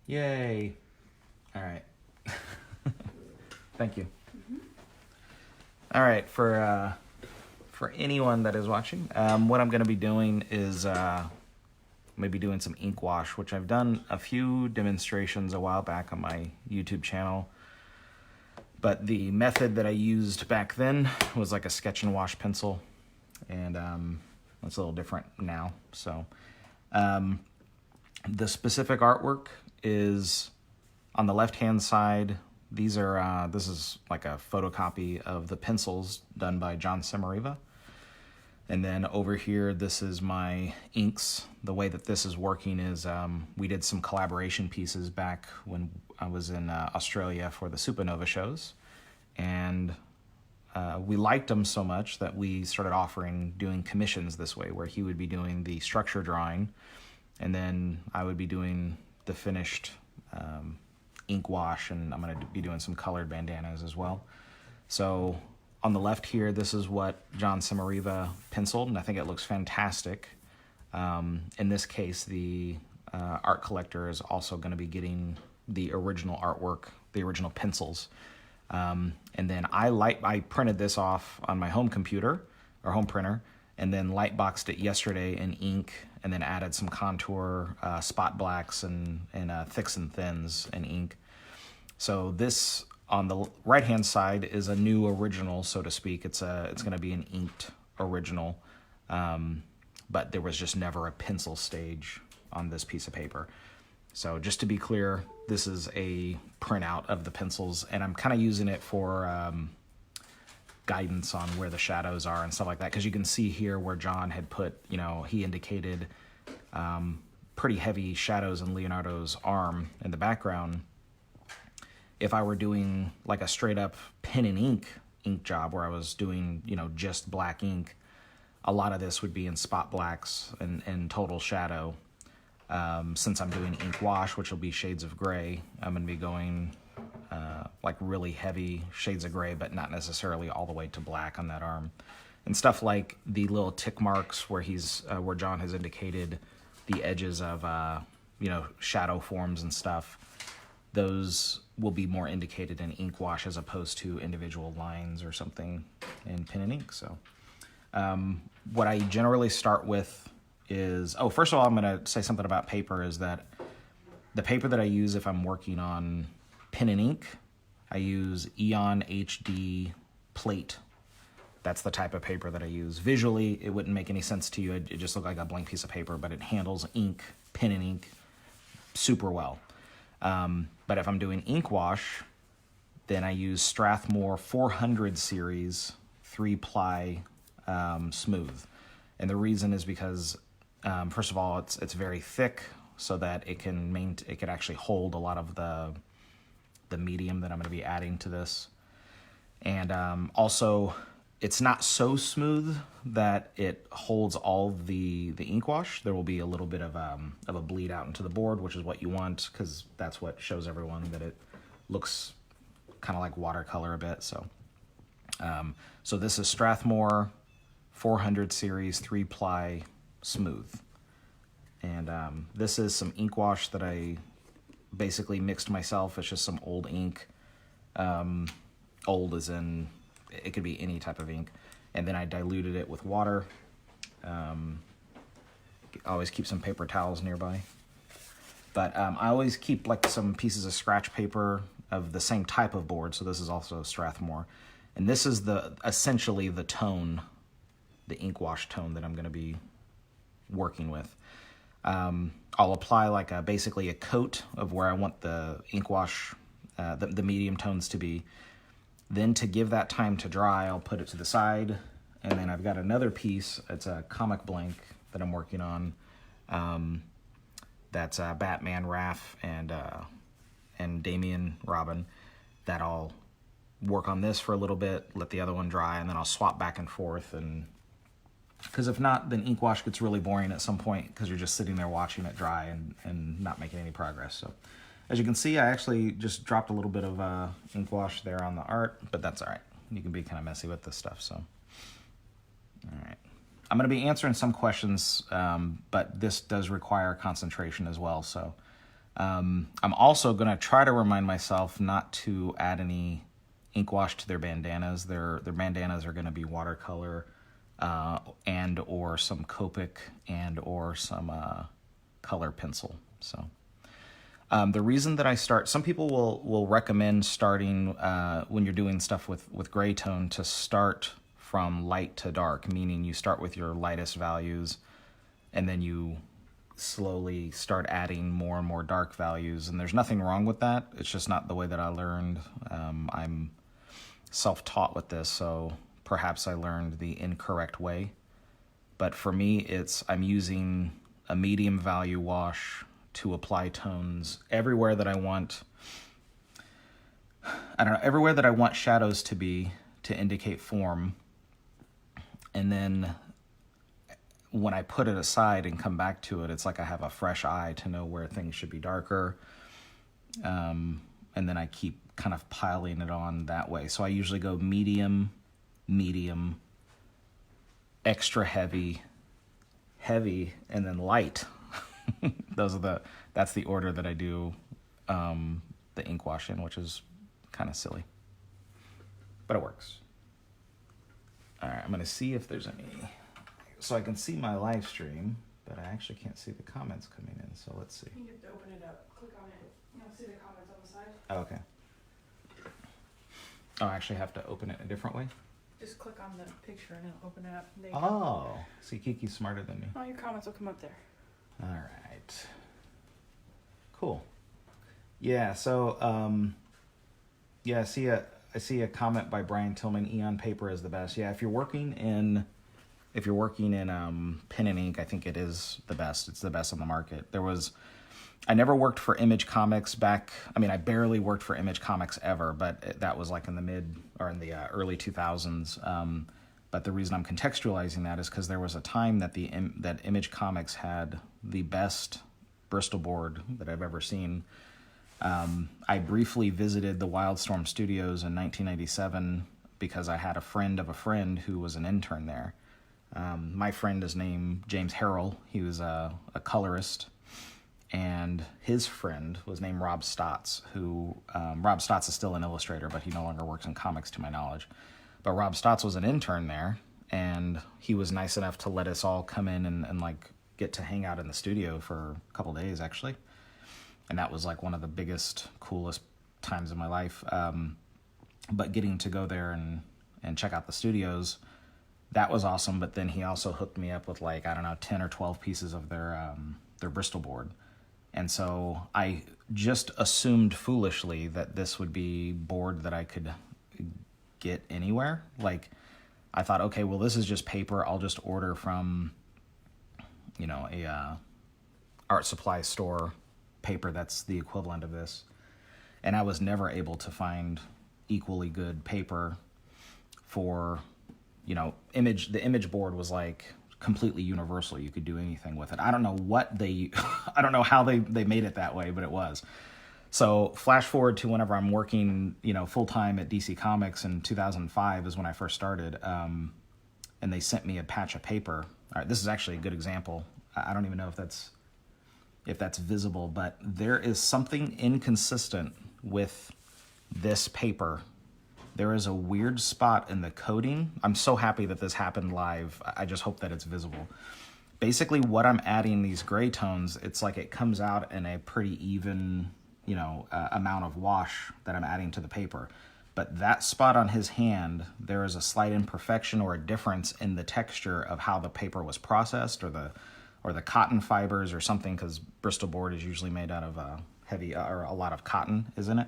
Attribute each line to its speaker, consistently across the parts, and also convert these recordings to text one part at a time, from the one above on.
Speaker 1: Yay. All right. Thank you. All right, for anyone that is watching, what I'm going to be doing is maybe doing some ink wash, which I've done a few demonstrations a while back on my YouTube channel. But the method that I used back then was like a sketch and wash pencil, and it's a little different now. So the specific artwork is on the left-hand side. These are this is like a photocopy of the pencils done by Jon Sommariva. And then over here, this is my inks. The way that this is working is we did some collaboration pieces back when I was in Australia for the Supernova shows. And we liked them so much that we started doing commissions this way, where he would be doing the structure drawing, and then I would be doing the finished ink wash, and I'm going to be doing some colored bandanas as well. So on the left here, this is what Jon Sommariva penciled, and I think it looks fantastic. In this case, the art collector is also going to be getting the original artwork, the original pencils. And then I printed this off on my home computer, or home printer, and then light boxed it yesterday in ink, and then added some contour, spot blacks, and thicks and thins in ink. So this, on the right-hand side, is a new original, so to speak. It's going to be an inked original, but there was just never a pencil stage on this piece of paper. So just to be clear, this is a printout of the pencils, and I'm kind of using it for guidance on where the shadows are and stuff like that, because you can see here where John had put, he indicated pretty heavy shadows in Leonardo's arm in the background. If I were doing like a straight up pen and ink job where I was doing, just black ink, a lot of this would be in spot blacks and total shadow. Since I'm doing ink wash, which will be shades of gray, I'm going to be going like really heavy shades of gray, but not necessarily all the way to black on that arm. And stuff like the little tick marks where where John has indicated the edges of shadow forms and stuff. Those will be more indicated in ink wash as opposed to individual lines or something in pen and ink. So what I generally start with is, first of all, I'm going to say something about paper, is that the paper that I use if I'm working on pen and ink, I use Eon HD plate. That's the type of paper that I use. Visually, it wouldn't make any sense to you. It just looked like a blank piece of paper, but it handles ink, pen and ink, super well. But if I'm doing ink wash, then I use Strathmore 400 series 3-ply smooth. And the reason is because, first of all, it's very thick, so that it can actually hold a lot of the medium that I'm going to be adding to this. And also, it's not so smooth that it holds all the ink wash. There will be a little bit of a bleed out into the board, which is what you want, because that's what shows everyone that it looks kind of like watercolor a bit. So, so this is Strathmore 400 series 3-ply smooth. And this is some ink wash that I basically mixed myself. It's just some old ink. Old as in, it could be any type of ink. And then I diluted it with water. Always keep some paper towels nearby. But I always keep like some pieces of scratch paper of the same type of board. So this is also Strathmore. And this is essentially the tone, the ink wash tone that I'm going to be working with. I'll apply like basically a coat of where I want the ink wash, the medium tones to be. Then to give that time to dry, I'll put it to the side. And then I've got another piece. It's a comic blank that I'm working on. That's Batman, Raph, and Damian Robin. That I'll work on this for a little bit, let the other one dry, and then I'll swap back and forth. And because if not, then ink wash gets really boring at some point, because you're just sitting there watching it dry and not making any progress. So as you can see, I actually just dropped a little bit of ink wash there on the art, but that's all right. You can be kind of messy with this stuff. So, all right. I'm going to be answering some questions, but this does require concentration as well. So I'm also going to try to remind myself not to add any ink wash to their bandanas. Their bandanas are going to be watercolor and or some Copic and or some color pencil. So the reason that I start, some people will recommend starting when you're doing stuff with gray tone to start from light to dark, meaning you start with your lightest values and then you slowly start adding more and more dark values. And there's nothing wrong with that. It's just not the way that I learned. I'm self-taught with this, so perhaps I learned the incorrect way. But for me, I'm using a medium value wash to apply tones everywhere that I want. I don't know, everywhere that I want shadows to be to indicate form. And then when I put it aside and come back to it, it's like I have a fresh eye to know where things should be darker. And then I keep kind of piling it on that way. So I usually go medium, extra heavy, and then light. That's the order that I do the ink wash in, which is kind of silly, but it works. All right, I'm going to see if there's any, so I can see my live stream, but I actually can't see the comments coming in, so let's see.
Speaker 2: You have to open it up, click on it, you'll see the comments on the side.
Speaker 1: Oh, okay. Oh, I actually have to open it a different way?
Speaker 2: Just click on the picture and it'll open it up. There you
Speaker 1: Oh, see, Kiki's smarter than me.
Speaker 2: go. Oh, your comments will come up there.
Speaker 1: All right. Cool. Yeah, so, yeah, I see a comment by Brian Tillman, Eon paper is the best. Yeah, if you're working in pen and ink, I think it is the best. It's the best on the market. I never worked for Image Comics I barely worked for Image Comics ever, but that was like in the early 2000s. But the reason I'm contextualizing that is because there was a time that that Image Comics had the best Bristol board that I've ever seen. I briefly visited the Wildstorm Studios in 1997 because I had a friend of a friend who was an intern there. My friend is named James Harrell. He was a colorist. And his friend was named Rob Stotts, who, Rob Stotts is still an illustrator, but he no longer works in comics to my knowledge. But Rob Stotts was an intern there, and he was nice enough to let us all come in and like get to hang out in the studio for a couple days, actually. And that was like one of the biggest, coolest times of my life. But getting to go there and check out the studios, that was awesome. But then he also hooked me up with 10 or 12 pieces of their Bristol board. And so I just assumed foolishly that this would be board that I could get anywhere. Like, I thought, okay, well, this is just paper. I'll just order from, a art supply store paper that's the equivalent of this. And I was never able to find equally good paper for, the image board was like completely universal. You could do anything with it. I don't know I don't know how they made it that way, but it was. So flash forward to whenever I'm working, full time at DC Comics in 2005 is when I first started. And they sent me a patch of paper. All right, this is actually a good example. I don't even know if that's visible, but there is something inconsistent with this paper. There is a weird spot in the coating. I'm so happy that this happened live. I just hope that it's visible. Basically, what I'm adding these gray tones, it's like it comes out in a pretty even, amount of wash that I'm adding to the paper. But that spot on his hand, there is a slight imperfection or a difference in the texture of how the paper was processed or the cotton fibers or something, because Bristol board is usually made out of heavy or a lot of cotton, isn't it?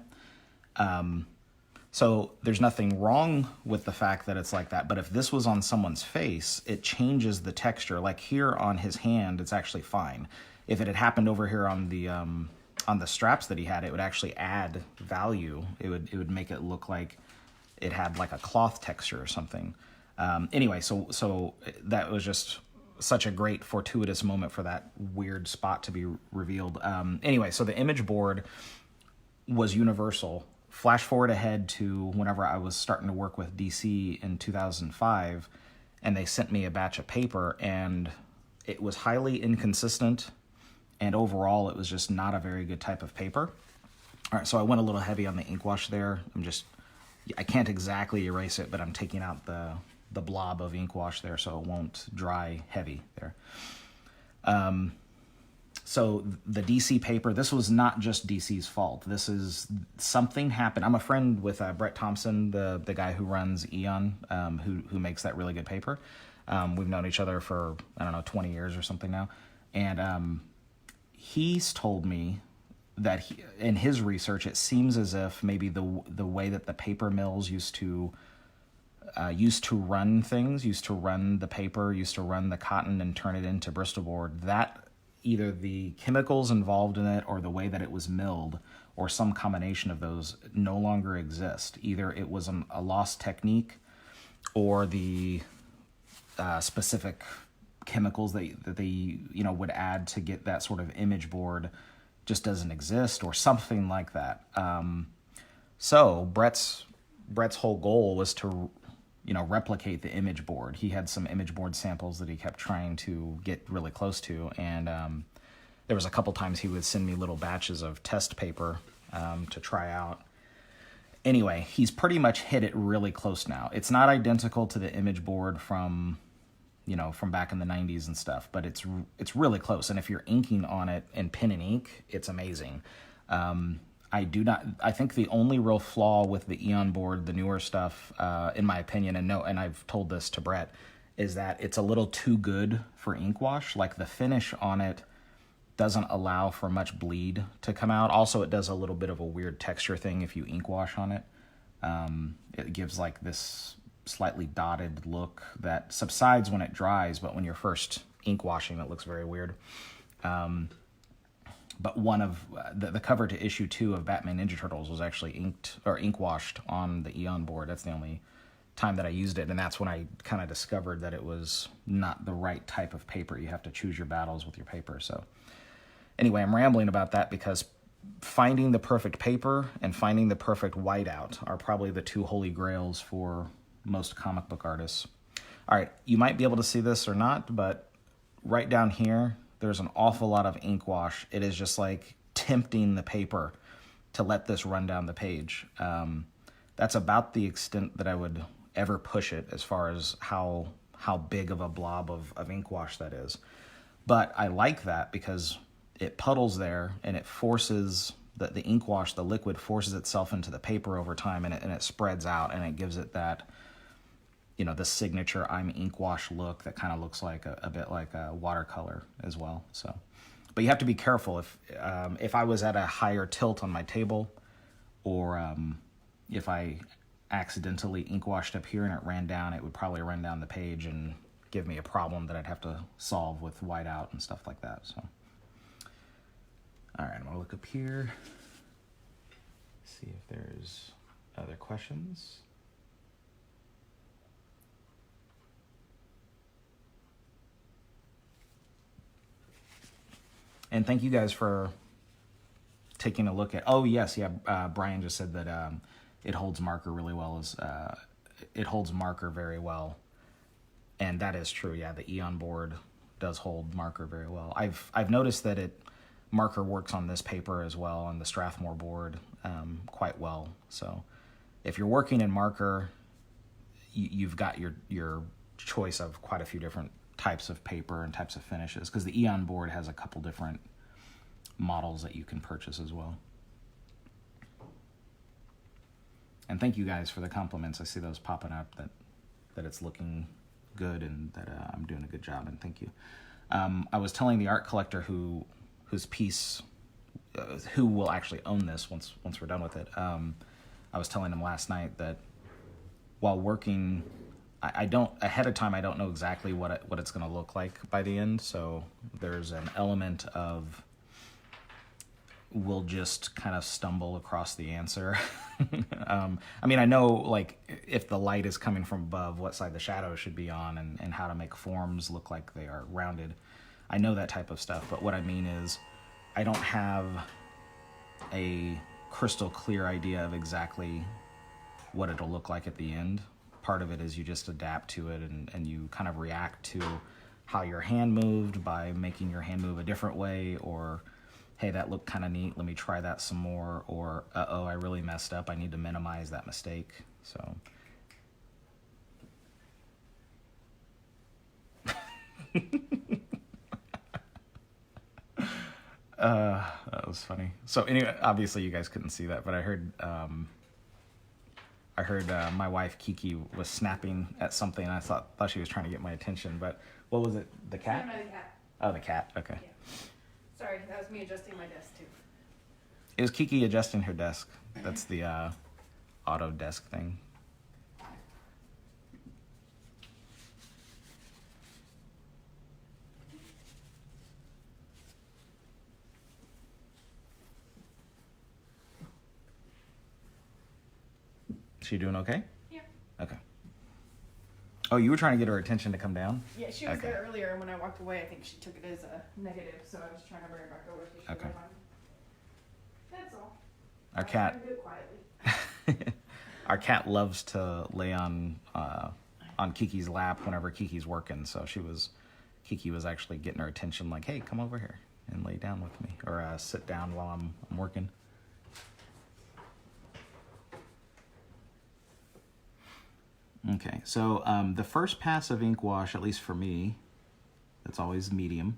Speaker 1: So there's nothing wrong with the fact that it's like that. But if this was on someone's face, it changes the texture. Like here on his hand, it's actually fine. If it had happened over here on the straps that he had, it would actually add value. It would make it look like it had like a cloth texture or something. Anyway, so that was just such a great fortuitous moment for that weird spot to be revealed. Anyway, so the image board was universal. Flash forward ahead to whenever I was starting to work with DC in 2005, and they sent me a batch of paper, and it was highly inconsistent. and overall it was just not a very good type of paper. All right, so I went a little heavy on the ink wash there. I can't exactly erase it, but I'm taking out the blob of ink wash there so it won't dry heavy there. So the DC paper, this was not just DC's fault. This is something happened. I'm a friend with Brett Thompson, the guy who runs Eon, who makes that really good paper. We've known each other for, 20 years or something now. And he's told me that in his research, it seems as if maybe the way that the paper mills used to run things, used to run the paper, used to run the cotton and turn it into Bristol board, that either the chemicals involved in it or the way that it was milled or some combination of those no longer exist. Either it was a lost technique or the specific chemicals that they would add to get that sort of image board just doesn't exist or something like that. So Brett's whole goal was to replicate the image board. He had some image board samples that he kept trying to get really close to, and there was a couple times he would send me little batches of test paper to try out. Anyway, he's pretty much hit it really close now. It's not identical to the image board from back in the 90s and stuff, but it's really close. And if you're inking on it in pen and ink, it's amazing. I think the only real flaw with the Eon board, the newer stuff, in my opinion, and I've told this to Brett, is that it's a little too good for ink wash. Like the finish on it doesn't allow for much bleed to come out. Also, it does a little bit of a weird texture thing if you ink wash on it. It gives like this slightly dotted look that subsides when it dries, but when you're first ink washing, it looks very weird. But one of the cover to issue 2 of Batman Ninja Turtles was actually ink washed on the Eon board. That's the only time that I used it, and that's when I kind of discovered that it was not the right type of paper. You have to choose your battles with your paper. So anyway, I'm rambling about that because finding the perfect paper and finding the perfect whiteout are probably the 2 holy grails for most comic book artists. All right, you might be able to see this or not, but right down here, there's an awful lot of ink wash. It is just like tempting the paper to let this run down the page. That's about the extent that I would ever push it as far as how big of a blob of ink wash that is. But I like that because it puddles there and it forces the ink wash, the liquid forces itself into the paper over time, and it spreads out and it gives it that, the signature I'm ink wash look that kind of looks like a bit like a watercolor as well. So, but you have to be careful if I was at a higher tilt on my table, or if I accidentally ink washed up here and it ran down, it would probably run down the page and give me a problem that I'd have to solve with whiteout and stuff like that. So, all right, I'm gonna look up here, see if there's other questions. And thank you guys for taking a look at. Oh yes, yeah. Brian just said that it holds marker really well. It holds marker very well, and that is true. Yeah, the Eon board does hold marker very well. I've noticed that marker works on this paper as well, on the Strathmore board, quite well. So if you're working in marker, you've got your choice of quite a few different types of paper and types of finishes, because the Eon board has a couple different models that you can purchase as well. And thank you guys for the compliments. I see those popping up that it's looking good and that I'm doing a good job, and thank you. I was telling the art collector whose piece, who will actually own this once we're done with it, I was telling him last night that while working, I don't ahead of time, I don't know exactly what it's going to look like by the end. So there's an element of we'll just kind of stumble across the answer. I mean, I know like if the light is coming from above, what side the shadow should be on, and how to make forms look like they are rounded. I know that type of stuff, but what I mean is I don't have a crystal clear idea of exactly what it'll look like at the end. Part of it is you just adapt to it and you kind of react to how your hand moved by making your hand move a different way, or hey, that looked kind of neat, let me try that some more, or uh-oh, I really messed up, I need to minimize that mistake. So that was funny. So anyway, obviously you guys couldn't see that, but I heard my wife Kiki was snapping at something, and I thought she was trying to get my attention. But what was it? The cat?
Speaker 2: No, the cat.
Speaker 1: Oh, the cat. Okay.
Speaker 2: Yeah. Sorry, that was me adjusting my desk too.
Speaker 1: It was Kiki adjusting her desk. That's the auto desk thing. She doing okay?
Speaker 2: Yeah.
Speaker 1: Okay. Oh, you were trying to get her attention to come down?
Speaker 2: Yeah, she was
Speaker 1: Okay.
Speaker 2: there earlier, and when I walked away, I think she took it as a negative, so I was trying to bring her back over. So she
Speaker 1: Okay.
Speaker 2: was on. That's all.
Speaker 1: Our
Speaker 2: I
Speaker 1: cat.
Speaker 2: do it quietly.
Speaker 1: Our cat loves to lay on Kiki's lap whenever Kiki's working. So Kiki was actually getting her attention, like, hey, come over here and lay down with me, or sit down while I'm working. Okay, so the first pass of ink wash, at least for me, that's always medium,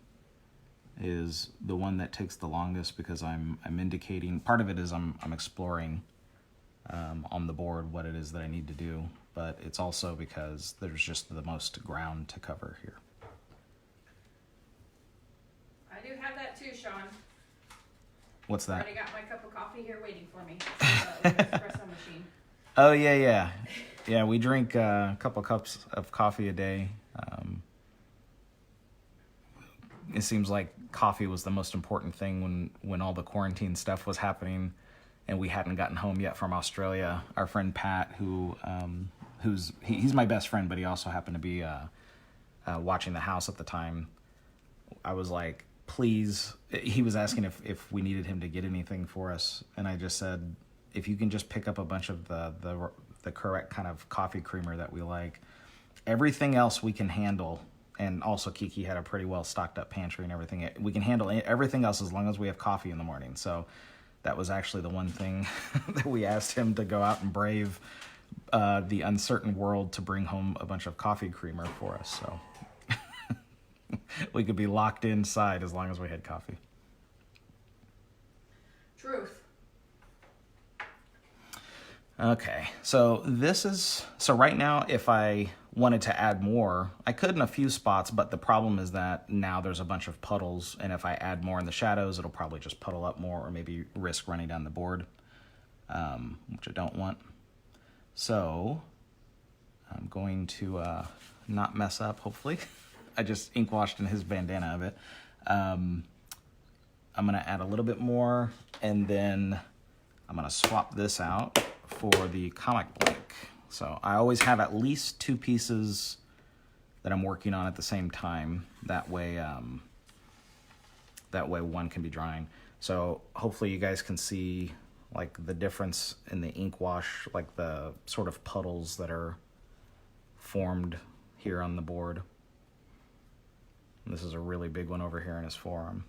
Speaker 1: is the one that takes the longest, because I'm indicating, part of it is I'm exploring on the board what it is that I need to do, but it's also because there's just the most ground to cover here.
Speaker 2: I do have that too, Sean.
Speaker 1: What's that?
Speaker 2: Already got my cup of coffee here waiting for me. Espresso machine.
Speaker 1: Oh, yeah. Yeah, we drink a couple cups of coffee a day. It seems like coffee was the most important thing when all the quarantine stuff was happening, and we hadn't gotten home yet from Australia. Our friend Pat, he's my best friend, but he also happened to be watching the house at the time. I was like, please. He was asking if we needed him to get anything for us, and I just said, if you can just pick up a bunch of the correct kind of coffee creamer that we like. Everything else we can handle, and also Kiki had a pretty well stocked up pantry and everything. We can handle everything else as long as we have coffee in the morning. So that was actually the one thing that we asked him to go out and brave the uncertain world to bring home a bunch of coffee creamer for us. So we could be locked inside as long as we had coffee.
Speaker 2: Truth.
Speaker 1: Okay, so right now, if I wanted to add more, I could in a few spots, but the problem is that now there's a bunch of puddles, and if I add more in the shadows, it'll probably just puddle up more, or maybe risk running down the board, which I don't want. So I'm going to not mess up, hopefully. I just ink washed in his bandana of it. I'm going to add a little bit more, and then I'm going to swap this out for the comic blank. So I always have at least two pieces that I'm working on at the same time. That way one can be drying. So hopefully you guys can see like the difference in the ink wash, like the sort of puddles that are formed here on the board. And this is a really big one over here in his forearm.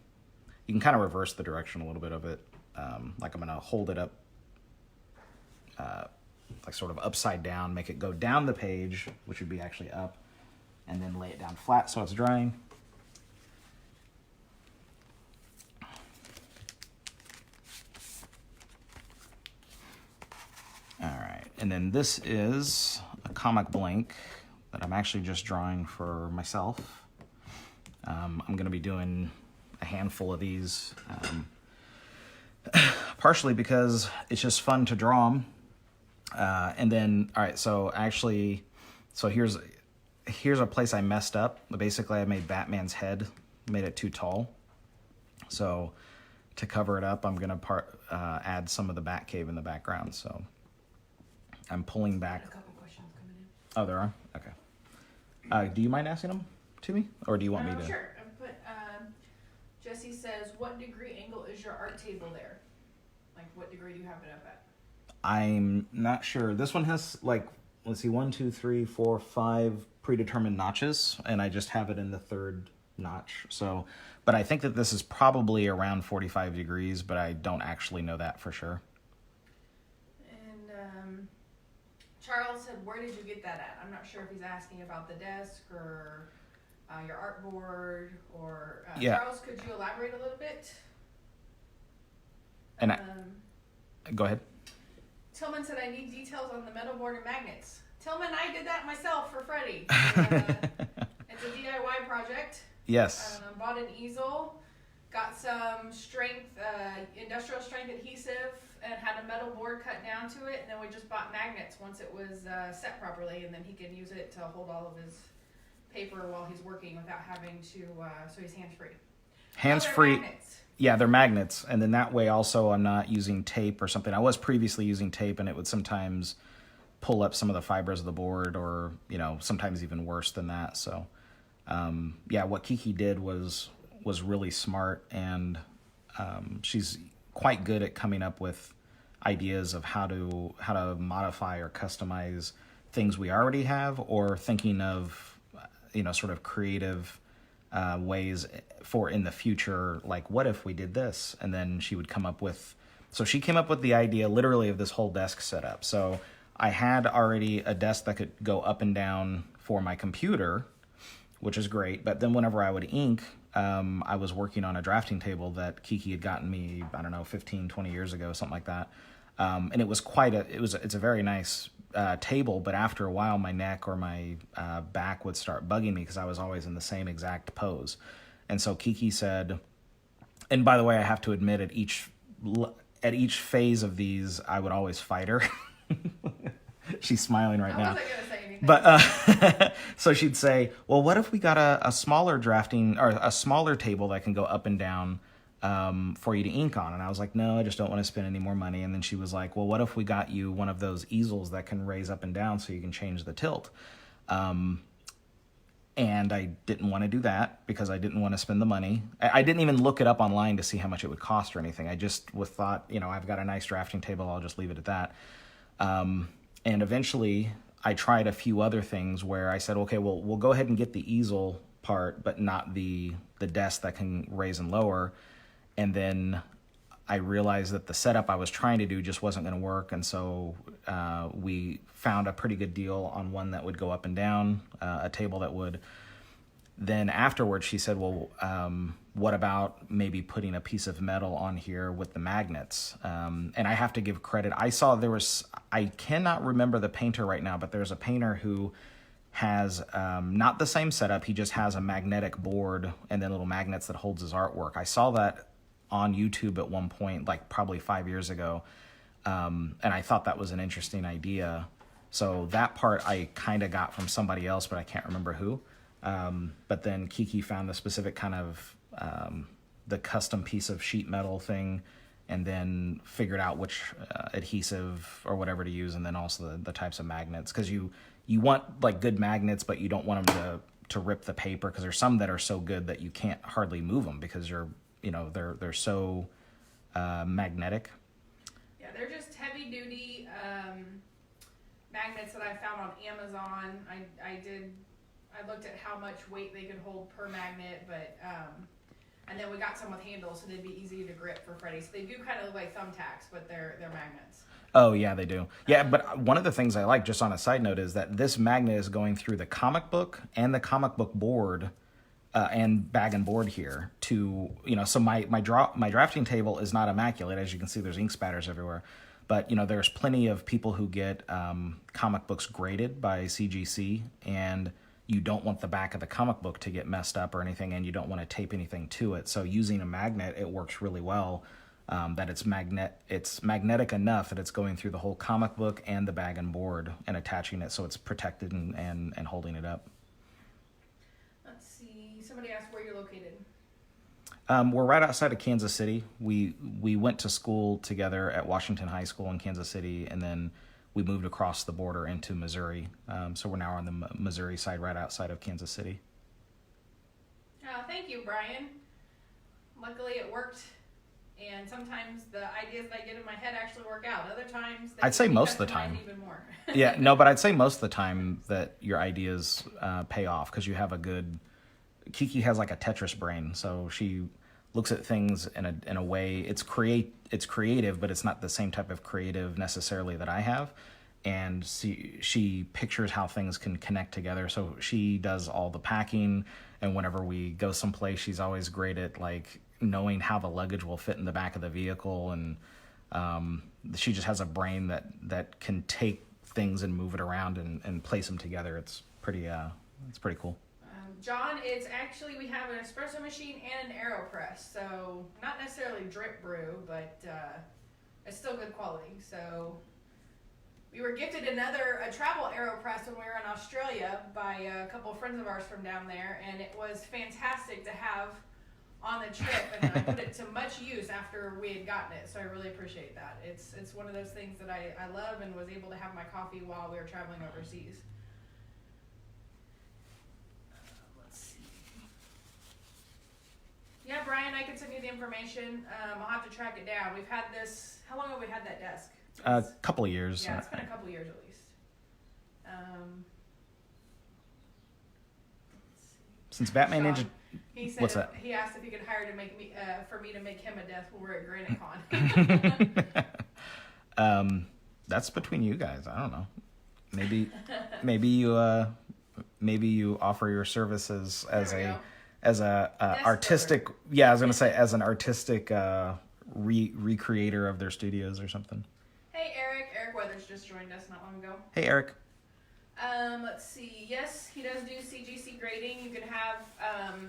Speaker 1: You can kind of reverse the direction a little bit of it. Like I'm going to hold it up like sort of upside down, make it go down the page, which would be actually up, and then lay it down flat so it's drying. All right, and then this is a comic blank that I'm actually just drawing for myself. I'm going to be doing a handful of these, partially because it's just fun to draw them. And then, all right, so here's a place I messed up. Basically, I made Batman's head, made it too tall. So to cover it up, I'm going to add some of the Batcave in the background. So I'm pulling back.
Speaker 2: A couple questions coming in.
Speaker 1: Oh, there are? Okay. Do you mind asking them to me? Or do you want me to?
Speaker 2: Sure. Jesse says, what degree angle is your art table there? Like, what degree do you have it up at?
Speaker 1: I'm not sure. This one has, like, let's see, 1, 2, 3, 4, 5 predetermined notches, and I just have it in the third notch. So, but I think that this is probably around 45 degrees, but I don't actually know that for sure.
Speaker 2: And Charles said, where did you get that at? I'm not sure if he's asking about the desk or your artboard or...
Speaker 1: Yeah.
Speaker 2: Charles, could you elaborate a little bit?
Speaker 1: And go ahead.
Speaker 2: Tillman said, I need details on the metal board and magnets. Tillman, I did that myself for Freddie. It's a DIY project.
Speaker 1: Yes.
Speaker 2: Bought an easel, got some strength, industrial strength adhesive, and had a metal board cut down to it. And then we just bought magnets once it was set properly, and then he can use it to hold all of his paper while he's working without having to, so he's hands-free.
Speaker 1: Hands-free. Yeah, they're magnets. And then that way also I'm not using tape or something. I was previously using tape, and it would sometimes pull up some of the fibers of the board, or, you know, sometimes even worse than that. So, yeah, what Kiki did was really smart, and she's quite good at coming up with ideas of how to modify or customize things we already have, or thinking of, you know, sort of creative ways for in the future, like what if we did this? And then she would come up with, so she came up with the idea literally of this whole desk setup. So I had already a desk that could go up and down for my computer, which is great. But then whenever I would ink, I was working on a drafting table that Kiki had gotten me, I don't know, 15, 20 years ago, something like that. And it was it's a very nice table, but after a while my neck or my back would start bugging me because I was always in the same exact pose. And so Kiki said, and by the way, I have to admit, at each phase of these, I would always fight her. She's smiling right now.
Speaker 2: I wasn't gonna say anything.
Speaker 1: But so she'd say, well, what if we got a smaller drafting, or a smaller table that can go up and down for you to ink on? And I was like, no, I just don't want to spend any more money. And then she was like, well, what if we got you one of those easels that can raise up and down so you can change the tilt? And I didn't want to do that because I didn't want to spend the money. I didn't even look it up online to see how much it would cost or anything. I just thought, you know, I've got a nice drafting table, I'll just leave it at that. And eventually I tried a few other things where I said, okay, well, we'll go ahead and get the easel part, but not the desk that can raise and lower. And then I realized that the setup I was trying to do just wasn't going to work. And so we found a pretty good deal on one that would go up and down, a table that would. Then afterwards, she said, well, what about maybe putting a piece of metal on here with the magnets? And I have to give credit. I cannot remember the painter right now, but there's a painter who has not the same setup. He just has a magnetic board and then little magnets that holds his artwork. I saw that on YouTube at one point, like probably 5 years ago. And I thought that was an interesting idea. So that part I kind of got from somebody else, but I can't remember who. But then Kiki found the specific kind of the custom piece of sheet metal thing, and then figured out which adhesive or whatever to use, and then also the types of magnets. Because you want like good magnets, but you don't want them to rip the paper, because there's some that are so good that you can't hardly move them because they're so magnetic.
Speaker 2: Yeah, they're just heavy duty magnets that I found on Amazon. I looked at how much weight they could hold per magnet, but and then we got some with handles, so they'd be easy to grip for Freddie. So they do kind of look like thumbtacks, but they're magnets.
Speaker 1: Oh yeah, they do. Yeah, but one of the things I like, just on a side note, is that this magnet is going through the comic book and the comic book board and bag and board here to, so my drafting table is not immaculate. As you can see, there's ink spatters everywhere. But, there's plenty of people who get comic books graded by CGC, and you don't want the back of the comic book to get messed up or anything, and you don't want to tape anything to it. So using a magnet, it works really well, that it's magnetic enough that it's going through the whole comic book and the bag and board and attaching it so it's protected and holding it up.
Speaker 2: Let's see. Somebody asked where you're located.
Speaker 1: We're right outside of Kansas City. We went to school together at Washington High School in Kansas City, and then we moved across the border into Missouri. So we're now on the Missouri side, right outside of Kansas City.
Speaker 2: Thank you, Brian. Luckily, it worked And sometimes the ideas that I get in my head actually work out. Other times,
Speaker 1: I'd say most of the time.
Speaker 2: Even more.
Speaker 1: Yeah, no, but I'd say most of the time that your ideas pay off because you have a good. Kiki has like a Tetris brain, so she looks at things in a way. It's creative, but it's not the same type of creative necessarily that I have. And she pictures how things can connect together. So she does all the packing, and whenever we go someplace, she's always great at like knowing how the luggage will fit in the back of the vehicle, and she just has a brain that can take things and move it around and place them together. It's pretty cool.
Speaker 2: John, it's actually, we have an espresso machine and an AeroPress, so not necessarily drip brew, but it's still good quality. So we were gifted a travel AeroPress when we were in Australia by a couple of friends of ours from down there, and it was fantastic to have on the trip, and I put it to much use after we had gotten it, so I really appreciate that. It's one of those things that I love, and was able to have my coffee while we were traveling overseas. Yeah, Brian, I can send you the information. I'll have to track it down. We've had this. How long have we had that desk?
Speaker 1: A couple of years.
Speaker 2: Yeah, it's been a couple of years at least.
Speaker 1: Since Batman
Speaker 2: Sean,
Speaker 1: Ninja.
Speaker 2: He said
Speaker 1: What's that?
Speaker 2: He asked if he could hire for me to make him a desk when we're at GraniteCon.
Speaker 1: That's between you guys. I don't know. Maybe you offer your services as a artistic.
Speaker 2: Builder.
Speaker 1: Yeah, I was gonna say as an artistic recreator of their studios or something.
Speaker 2: Hey, Eric. Eric Weathers just joined us not long ago.
Speaker 1: Hey, Eric.
Speaker 2: Let's see. Yes, he does do CGC grading. You can have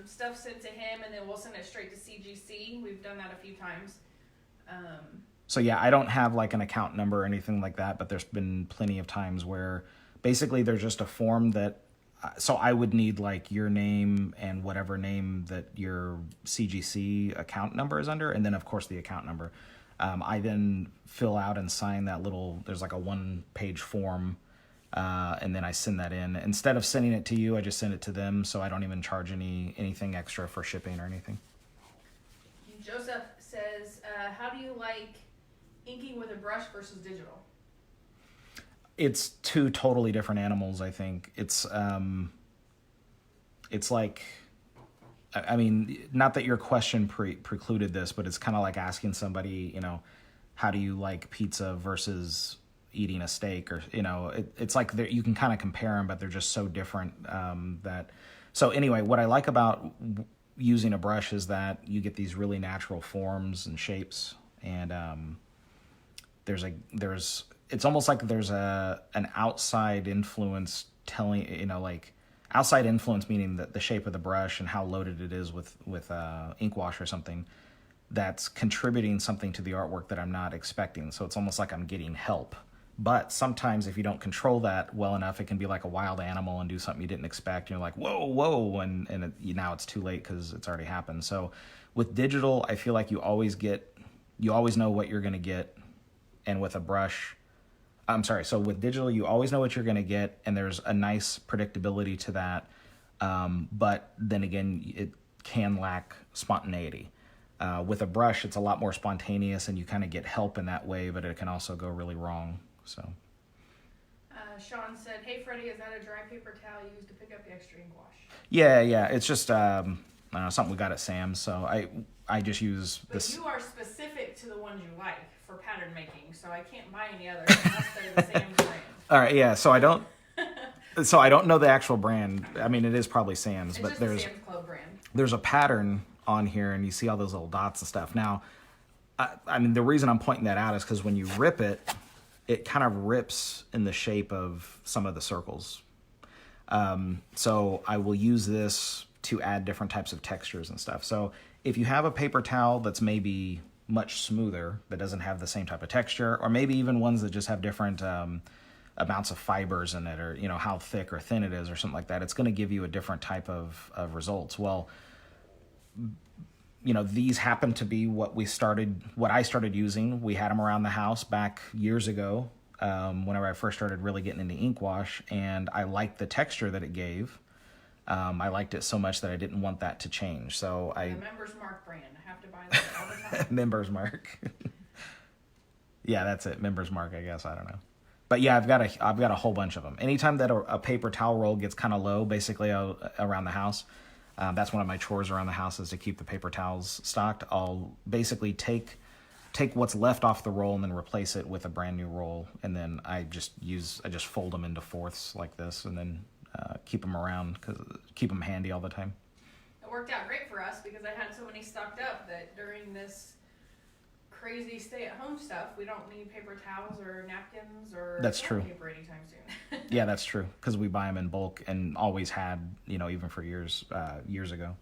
Speaker 2: stuff sent to him, and then we'll send it straight to CGC. We've done that a few times.
Speaker 1: So yeah, I don't have like an account number or anything like that, but there's been plenty of times where basically there's just a form that. So I would need like your name and whatever name that your CGC account number is under, and then of course the account number. I then fill out and sign that there's like a 1-page form. And then I send that in. Instead of sending it to you, I just send it to them, so I don't even charge anything extra for shipping or anything.
Speaker 2: Joseph says, how do you like inking with a brush versus digital?
Speaker 1: It's two totally different animals, I think. It's like, I mean, not that your question precluded this, but it's kind of like asking somebody, how do you like pizza versus eating a steak, or it's like you can kind of compare them, but they're just so different. So anyway, what I like about using a brush is that you get these really natural forms and shapes, and it's almost like there's an outside influence telling, like outside influence, meaning that the shape of the brush and how loaded it is with ink wash or something, that's contributing something to the artwork that I'm not expecting. So it's almost like I'm getting help. But sometimes if you don't control that well enough, it can be like a wild animal and do something you didn't expect. And you're like, whoa, and now it's too late because it's already happened. So with digital, I feel like you always know what you're going to get. And with a brush, so with digital, you always know what you're going to get, and there's a nice predictability to that. But then again, it can lack spontaneity. With a brush, it's a lot more spontaneous, and you kind of get help in that way, but it can also go really wrong. So,
Speaker 2: Sean said, "Hey Freddie, is that a dry paper towel used to pick up the extra ink wash?"
Speaker 1: Yeah, it's just something we got at Sam's. So I just use
Speaker 2: but
Speaker 1: this.
Speaker 2: You are specific to the ones you like for pattern making, so I can't buy any others unless they're the Sam's brand.
Speaker 1: All right, yeah. So I don't know the actual brand. I mean, it is probably Sam's,
Speaker 2: It's
Speaker 1: but
Speaker 2: just
Speaker 1: there's
Speaker 2: the Sam's Club brand.
Speaker 1: There's a pattern on here, and you see all those little dots and stuff. Now, I mean, the reason I'm pointing that out is because when you rip it, it kind of rips in the shape of some of the circles. So I will use this to add different types of textures and stuff. So if you have a paper towel that's maybe much smoother, that doesn't have the same type of texture, or maybe even ones that just have different amounts of fibers in it, or how thick or thin it is or something like that, it's going to give you a different type of results. Well, these happen to be what I started using. We had them around the house back years ago, whenever I first started really getting into ink wash, and I liked the texture that it gave. I liked it so much that I didn't want that to change. So
Speaker 2: The Members Mark brand. I have to buy that all the time.
Speaker 1: Members Mark. Yeah, that's it. Members Mark, I guess. I don't know. But yeah, I've got a whole bunch of them. Anytime that a paper towel roll gets kind of low, basically around the house, that's one of my chores around the house is to keep the paper towels stocked. I'll basically take what's left off the roll and then replace it with a brand new roll, and then I just fold them into fourths like this, and then keep them around keep them handy all the time.
Speaker 2: It worked out great for us because I had so many stocked up that during this crazy stay-at-home stuff, we don't need paper towels or napkins or
Speaker 1: That's true.
Speaker 2: paper anytime soon.
Speaker 1: Yeah, that's true, because we buy them in bulk and always had, even for years ago.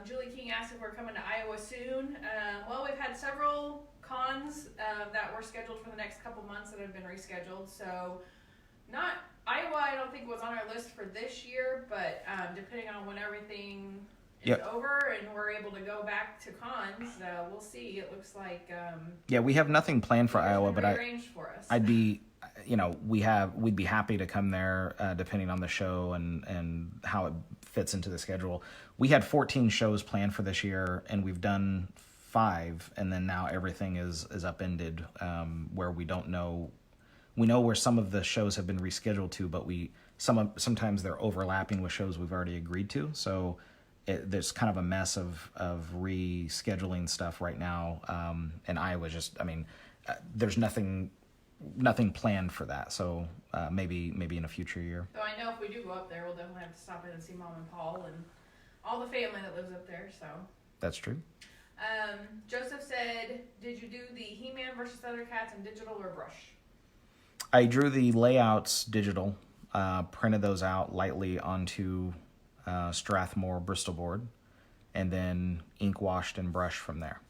Speaker 2: Julie King asked if we're coming to Iowa soon. Well, we've had several cons that were scheduled for the next couple months that have been rescheduled. So, not Iowa, I don't think was on our list for this year, but depending on when everything is over and we're able to go back to cons, we'll see. It looks like
Speaker 1: we have nothing planned for Iowa, but
Speaker 2: for us.
Speaker 1: I'd be, we'd be happy to come there depending on the show and how it fits into the schedule. We had 14 shows planned for this year, and we've done 5, and then now everything is upended, where we don't know. We know where some of the shows have been rescheduled to, but sometimes they're overlapping with shows we've already agreed to. So there's kind of a mess of rescheduling stuff right now. And Iowa there's nothing planned for that. So maybe in a future year.
Speaker 2: So I know if we do go up there, we'll definitely have to stop in and see Mom and Paul and all the family that lives up there. So
Speaker 1: that's true.
Speaker 2: Joseph said, did you do the He-Man versus Thundercats in digital or brush?
Speaker 1: I drew the layouts digital, printed those out lightly onto Strathmore Bristol board, and then ink washed and brushed from there.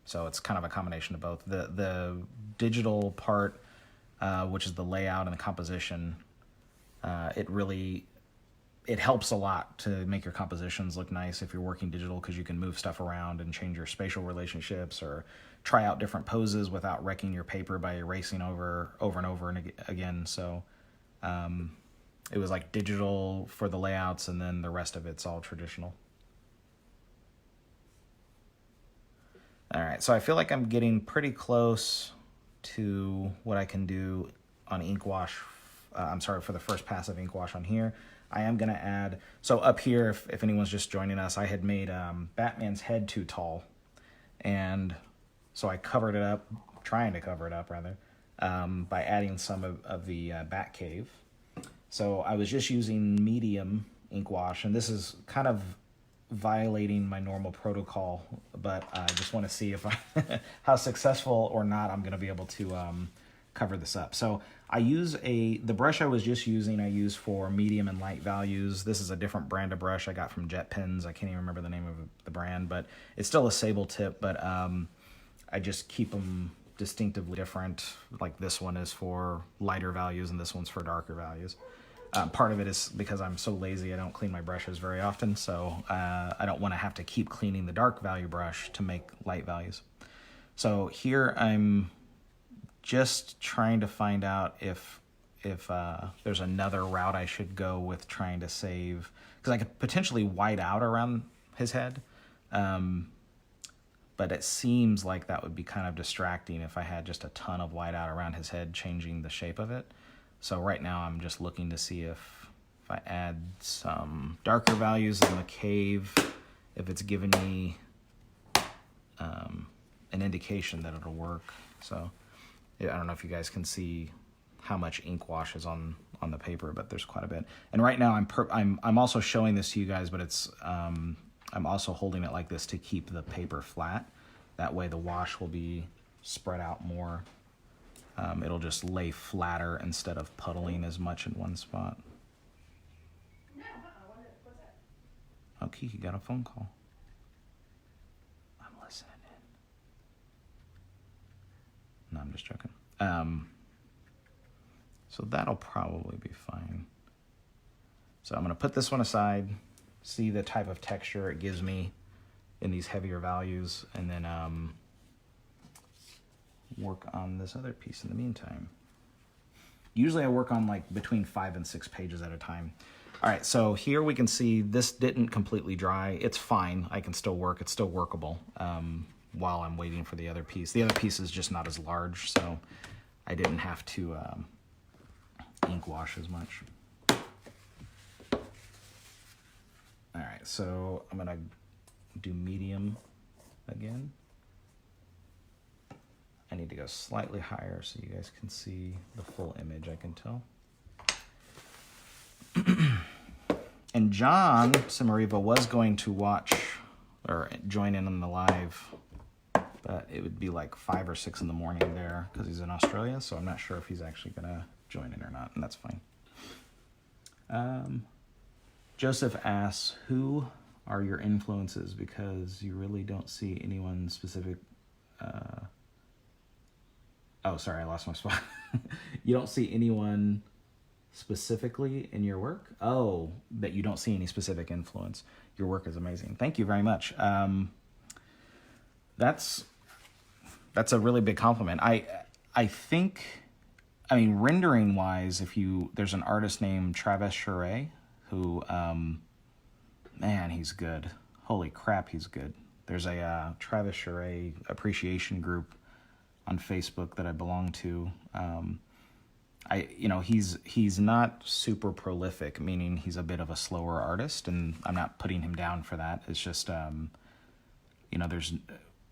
Speaker 1: So it's kind of a combination of both. The digital part, which is the layout and the composition, it helps a lot to make your compositions look nice if you're working digital, because you can move stuff around and change your spatial relationships or try out different poses without wrecking your paper by erasing over and over and again. So it was like digital for the layouts, and then the rest of it's all traditional. All right, so I feel like I'm getting pretty close to what I can do on ink wash. For the first pass of ink wash on here. I am going to add, so up here, if anyone's just joining us, I had made Batman's head too tall. And so I covered it up, trying to cover it up rather, by adding some of the Batcave. So I was just using medium ink wash, and this is kind of violating my normal protocol, but I just want to see if how successful or not I'm going to be able to cover this up. So I use the brush I was just using, I use for medium and light values. This is a different brand of brush I got from Jet Pens. I can't even remember the name of the brand, but it's still a sable tip, but I just keep them distinctively different. Like this one is for lighter values and this one's for darker values. Part of it is because I'm so lazy, I don't clean my brushes very often, so I don't want to have to keep cleaning the dark value brush to make light values. So here I'm just trying to find out if there's another route I should go with trying to save, because I could potentially white out around his head, but it seems like that would be kind of distracting if I had just a ton of white out around his head changing the shape of it. So right now I'm just looking to see if I add some darker values in the cave, if it's giving me an indication that it'll work. So yeah, I don't know if you guys can see how much ink wash is on the paper, but there's quite a bit. And right now I'm also showing this to you guys, but it's I'm also holding it like this to keep the paper flat. That way the wash will be spread out more. It'll just lay flatter instead of puddling as much in one spot.
Speaker 2: No, what's that?
Speaker 1: Oh, Kiki got a phone call. I'm listening in. No, I'm just joking. So that'll probably be fine. So I'm going to put this one aside, see the type of texture it gives me in these heavier values, and then work on this other piece in the meantime. usually I work on like between 5 and 6 pages at a time. All right, so here we can see this didn't completely dry. It's fine. I can still work. It's still workable while I'm waiting for the other piece. The other piece is just not as large, so I didn't have to ink wash as much. All right, so I'm going to do medium again. I need to go slightly higher so you guys can see the full image, I can tell. And Jon Sommariva was going to watch or join in on the live, but it would be like 5 or 6 in the morning there because he's in Australia, so I'm not sure if he's actually going to join in or not, and that's fine. Joseph asks, who are your influences? Because you really don't see anyone specific. Oh, sorry, I lost my spot. You don't see anyone specifically in your work? Oh, that you don't see any specific influence. Your work is amazing. Thank you very much. That's a really big compliment. I think, I mean, rendering wise, there's an artist named Travis Charay who, man, he's good. Holy crap, he's good. There's a Travis Charay appreciation group on Facebook that I belong to. He's not super prolific, meaning he's a bit of a slower artist, and I'm not putting him down for that. It's just,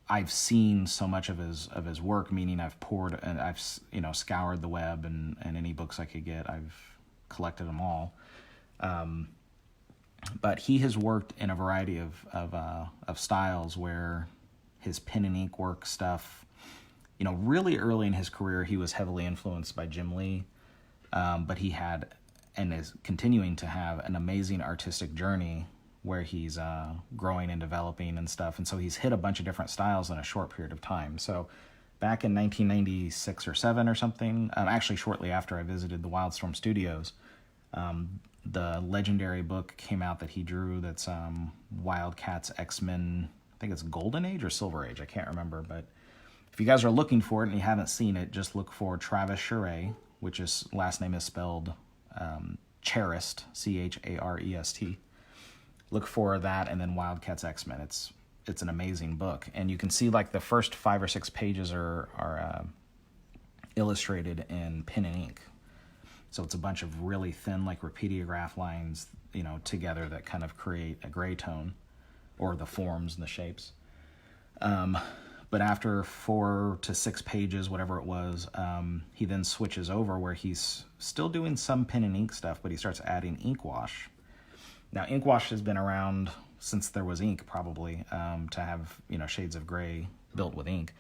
Speaker 1: I've seen so much of his work, meaning I've poured and I've scoured the web and any books I could get, I've collected them all. But he has worked in a variety of styles where his pen and ink work stuff. Really early in his career, he was heavily influenced by Jim Lee, but he had and is continuing to have an amazing artistic journey where he's growing and developing and stuff. And so he's hit a bunch of different styles in a short period of time. So back in 1996 or 7 or something, actually shortly after I visited the Wildstorm Studios, the legendary book came out that he drew that's Wildcats X-Men, I think it's Golden Age or Silver Age, I can't remember, but if you guys are looking for it and you haven't seen it, just look for Travis Charay, which is last name is spelled Charest, Charest. Look for that, and then Wildcats X-Men. It's an amazing book, and you can see like the first 5 or 6 pages are illustrated in pen and ink. So it's a bunch of really thin, like repeatograph lines, together that kind of create a gray tone, or the forms and the shapes. But after 4 to 6 pages, whatever it was, he then switches over where he's still doing some pen and ink stuff, but he starts adding ink wash. Now, ink wash has been around since there was ink, probably, to have, shades of gray built with ink.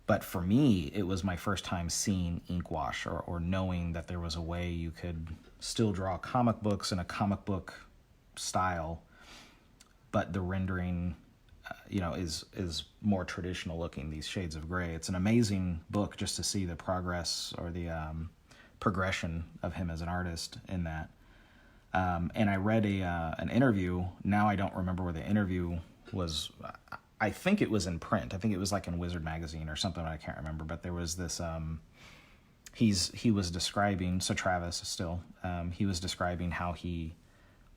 Speaker 1: But for me, it was my first time seeing ink wash or knowing that there was a way you could still draw comic books in a comic book style, but the rendering is more traditional looking, these shades of gray. It's an amazing book just to see the progress or the progression of him as an artist in that. And I read an interview. Now I don't remember where the interview was. I think it was in print. I think it was like in Wizard Magazine or something. I can't remember. But there was this. He was describing. So Travis still. He was describing how he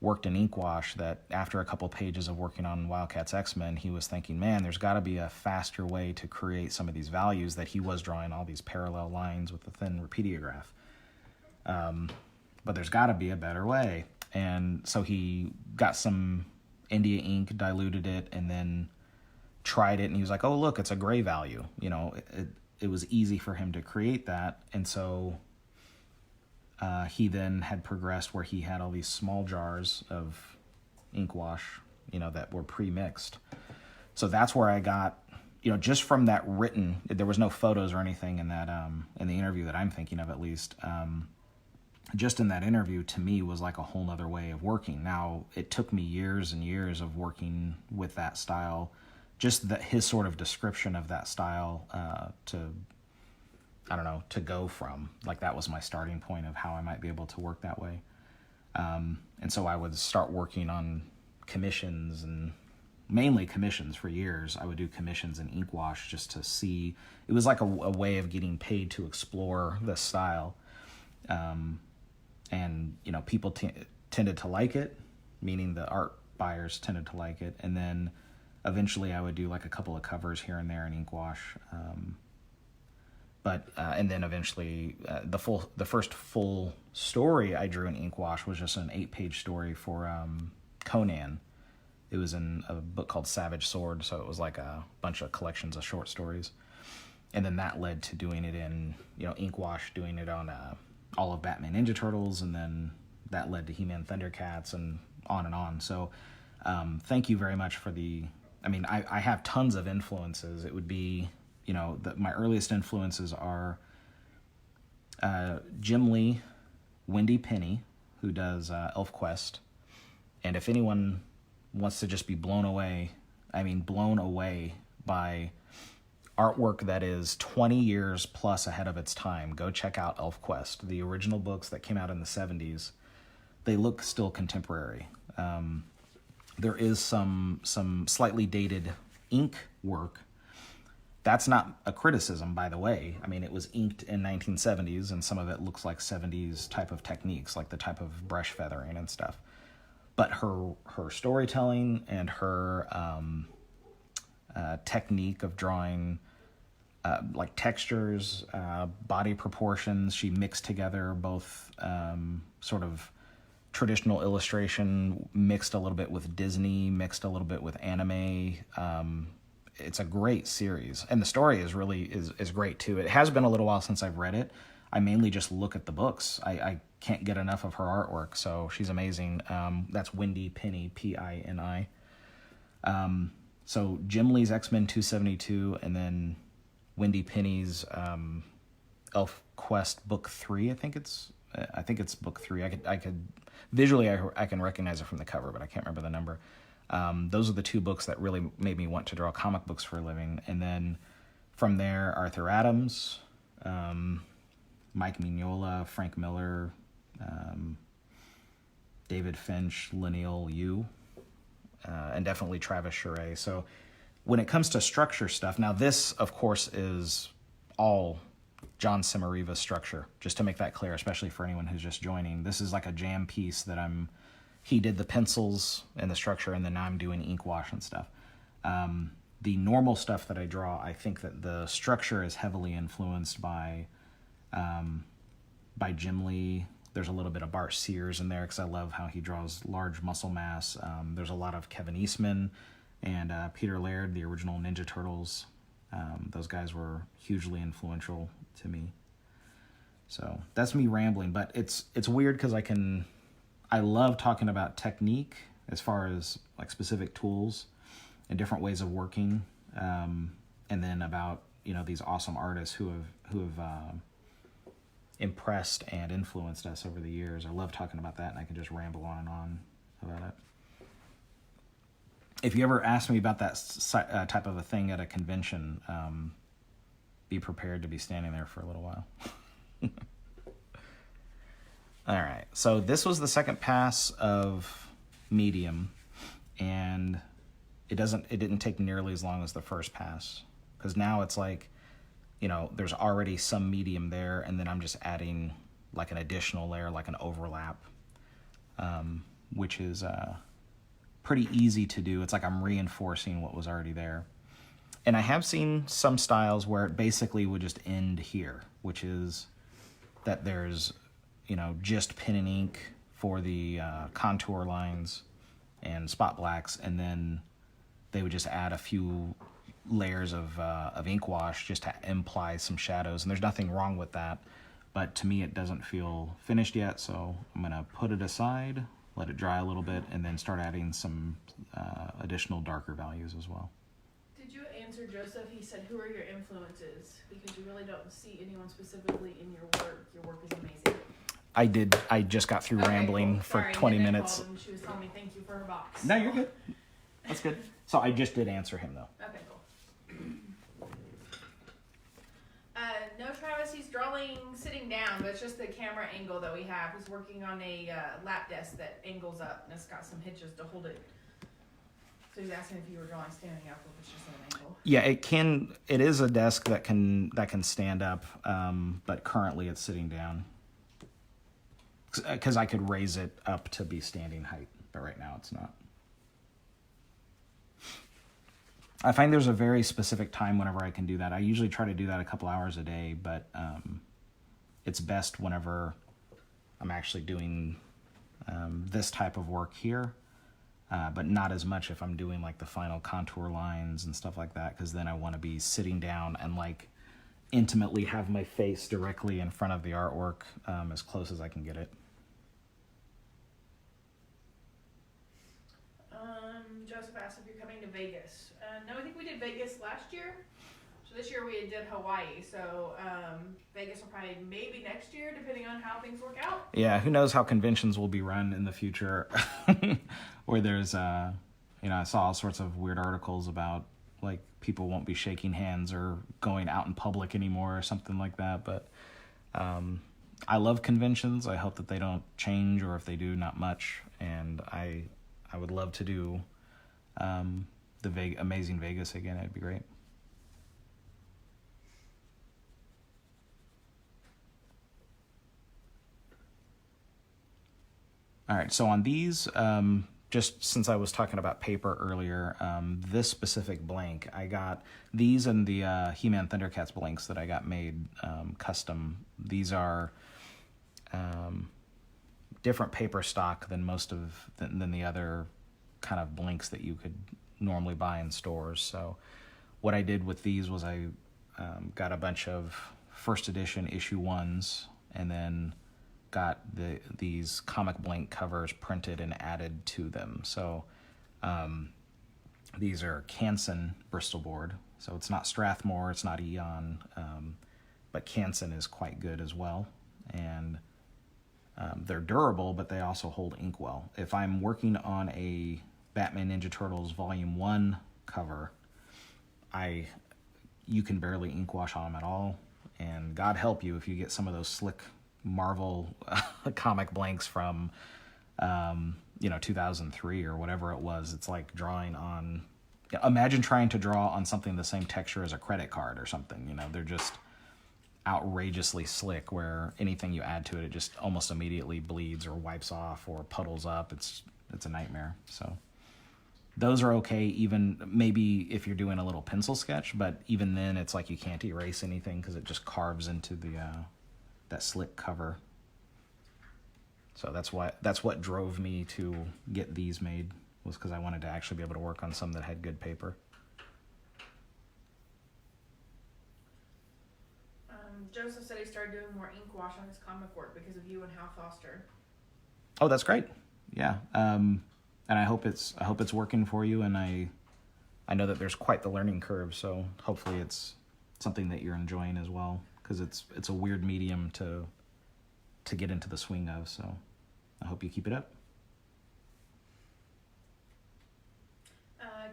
Speaker 1: worked in ink wash, that after a couple pages of working on Wildcats X-Men, he was thinking, man, there's got to be a faster way to create some of these values, that he was drawing all these parallel lines with the thin repeatograph. But there's got to be a better way. And so he got some India ink, diluted it, and then tried it, and he was like, oh, look, it's a gray value. It was easy for him to create that. And so he then had progressed where he had all these small jars of ink wash, that were pre-mixed. So that's where I got, just from that written, there was no photos or anything in that, in the interview that I'm thinking of at least. Just in that interview, to me, was like a whole nother way of working. Now, it took me years and years of working with that style, just his sort of description of that style to go from. Like, that was my starting point of how I might be able to work that way. And so I would start working on commissions, and mainly commissions for years. I would do commissions in ink wash just to see. It was like a way of getting paid to explore the style. And, people tended to like it, meaning the art buyers tended to like it. And then eventually I would do like a couple of covers here and there in ink wash. And then eventually the first full story I drew in ink wash was just an 8-page story for Conan. It was in a book called Savage Sword, so it was like a bunch of collections of short stories. And then that led to doing it in, ink wash, doing it on all of Batman Ninja Turtles, and then that led to He-Man Thundercats and on. So thank you very much for I have tons of influences. It would be, my earliest influences are Jim Lee, Wendy Penny, who does ElfQuest. And if anyone wants to just be blown away by artwork that is 20 years plus ahead of its time, go check out ElfQuest. The original books that came out in the 70s, they look still contemporary. There is some slightly dated ink work. That's not a criticism, by the way. It was inked in 1970s, and some of it looks like 70s type of techniques, like the type of brush feathering and stuff. But her storytelling and her technique of drawing like textures, body proportions, she mixed together both sort of traditional illustration, mixed a little bit with Disney, mixed a little bit with anime. It's a great series, and the story is great too. It has been a little while since I've read it. I mainly just look at the books. I can't get enough of her artwork, so she's amazing. That's Wendy Penny, Pini. So Jim Lee's X-Men 272, and then Wendy Penny's ElfQuest Book 3. I think it's Book 3. I could visually I can recognize it from the cover, but I can't remember the number. Those are the two books that really made me want to draw comic books for a living. And then from there, Arthur Adams, Mike Mignola, Frank Miller, David Finch, Lineal Yu, and definitely Travis Charest. So when it comes to structure stuff, now this, of course, is all Jon Sommariva structure, just to make that clear, especially for anyone who's just joining. This is like a jam piece that he did the pencils and the structure, and then now I'm doing ink wash and stuff. The normal stuff that I draw, I think that the structure is heavily influenced by Jim Lee. There's a little bit of Bart Sears in there because I love how he draws large muscle mass. There's a lot of Kevin Eastman and Peter Laird, the original Ninja Turtles. Those guys were hugely influential to me. So that's me rambling, but it's weird because I love talking about technique as far as like specific tools and different ways of working, and then about these awesome artists who have impressed and influenced us over the years. I love talking about that, and I can just ramble on and on about it. If you ever ask me about that type of a thing at a convention, be prepared to be standing there for a little while. All right, so this was the second pass of medium, and it didn't take nearly as long as the first pass, because now it's like, there's already some medium there, and then I'm just adding like an additional layer, like an overlap, which is pretty easy to do. It's like I'm reinforcing what was already there. And I have seen some styles where it basically would just end here, which is that there's just pen and ink for the contour lines and spot blacks, and then they would just add a few layers of ink wash just to imply some shadows. And there's nothing wrong with that, but to me it doesn't feel finished yet, so I'm gonna put it aside, let it dry a little bit, and then start adding some additional darker values as well.
Speaker 2: Did you answer Joseph? He said, who are your influences? Because you really don't see anyone specifically in your work. Your work is amazing.
Speaker 1: I did. I just got through rambling for 20 minutes.
Speaker 2: Called and she was telling me thank you for her box.
Speaker 1: No, you're good. That's good. So I just did answer him, though.
Speaker 2: Okay, cool. No, Travis, he's drawing sitting down, but it's just the camera angle that we have. He's working on a lap desk that angles up, and it's got some hitches to hold it. So he's asking if you were drawing standing up, or if it's just an angle.
Speaker 1: Yeah, it can. It is a desk that can stand up, but currently it's sitting down. because I could raise it up to be standing height, but right now it's not. I find there's a very specific time whenever I can do that. I usually try to do that a couple hours a day, but it's best whenever I'm actually doing this type of work here, but not as much if I'm doing like the final contour lines and stuff like that, because then I want to be sitting down and like intimately have my face directly in front of the artwork, as close as I can get it.
Speaker 2: Joseph asked if you're coming to Vegas. No, I think we did Vegas last year. So this year we did Hawaii. So Vegas will probably maybe next year, depending on how things work out.
Speaker 1: Yeah, who knows how conventions will be run in the future, where there's, I saw all sorts of weird articles about like people won't be shaking hands or going out in public anymore or something like that. But I love conventions. I hope that they don't change, or if they do, not much. And I would love to do the Amazing Vegas again. It'd be great. All right, so on these, just since I was talking about paper earlier, this specific blank, I got these and the He-Man Thundercats blanks that I got made custom. These are different paper stock than than the other kind of blanks that you could normally buy in stores. So what I did with these was I got a bunch of first edition issue 1s, and then got these comic blank covers printed and added to them. So these are Canson Bristol board. So it's not Strathmore, it's not Eon, but Canson is quite good as well. And they're durable, but they also hold ink well. If I'm working on a Batman Ninja Turtles Volume 1 cover, you can barely ink wash on them at all. And God help you if you get some of those slick Marvel comic blanks from 2003 or whatever it was. It's like drawing on, imagine trying to draw on something the same texture as a credit card or something. They're just outrageously slick, where anything you add to it just almost immediately bleeds or wipes off or puddles up. It's a nightmare. So those are okay, even maybe if you're doing a little pencil sketch, but even then it's like you can't erase anything because it just carves into the that slick cover. So that's what drove me to get these made, was because I wanted to actually be able to work on some that had good paper.
Speaker 2: Joseph said he started doing more ink wash on his comic work because of you and Hal Foster.
Speaker 1: Oh, that's great. Yeah. And I hope it's working for you, and I know that there's quite the learning curve, so hopefully it's something that you're enjoying as well, because it's a weird medium to get into the swing of, so I hope you keep it up.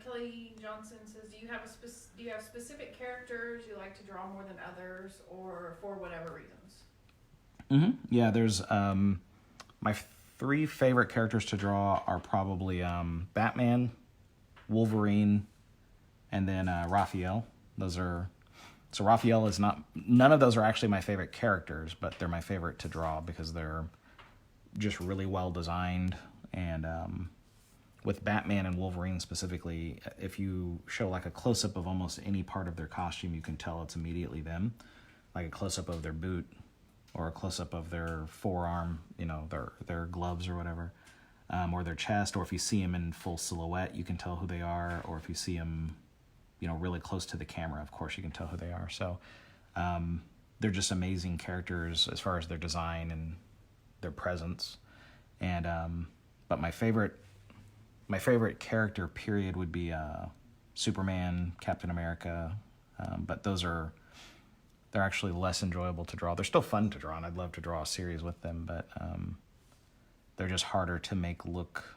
Speaker 2: Kelly Johnson says, do you have specific characters you like to draw more than others, or for whatever reasons?
Speaker 1: Yeah, there's my 3 favorite characters to draw are probably Batman, Wolverine, and then Raphael. So Raphael is none of those are actually my favorite characters, but they're my favorite to draw because they're just really well designed. And with Batman and Wolverine specifically, if you show like a close-up of almost any part of their costume, you can tell it's immediately them. Like a close-up of their boot, or a close-up of their forearm, their gloves or whatever, or their chest, or if you see them in full silhouette, you can tell who they are, or if you see them, really close to the camera, of course you can tell who they are. So they're just amazing characters as far as their design and their presence. And but my favorite character period would be Superman, Captain America, but they're actually less enjoyable to draw. They're still fun to draw, and I'd love to draw a series with them, but they're just harder to make look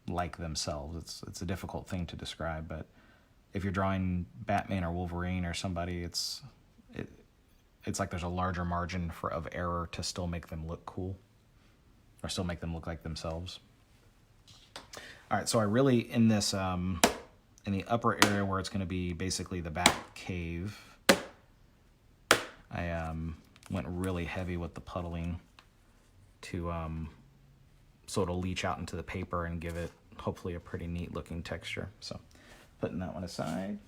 Speaker 1: like themselves. It's a difficult thing to describe, but if you're drawing Batman or Wolverine or somebody, it's like there's a larger margin of error to still make them look cool, or still make them look like themselves. All right, so I really, in this, in the upper area where it's going to be basically the Bat Cave, I went really heavy with the puddling to so it'll leach out into the paper and give it hopefully a pretty neat looking texture. So putting that one aside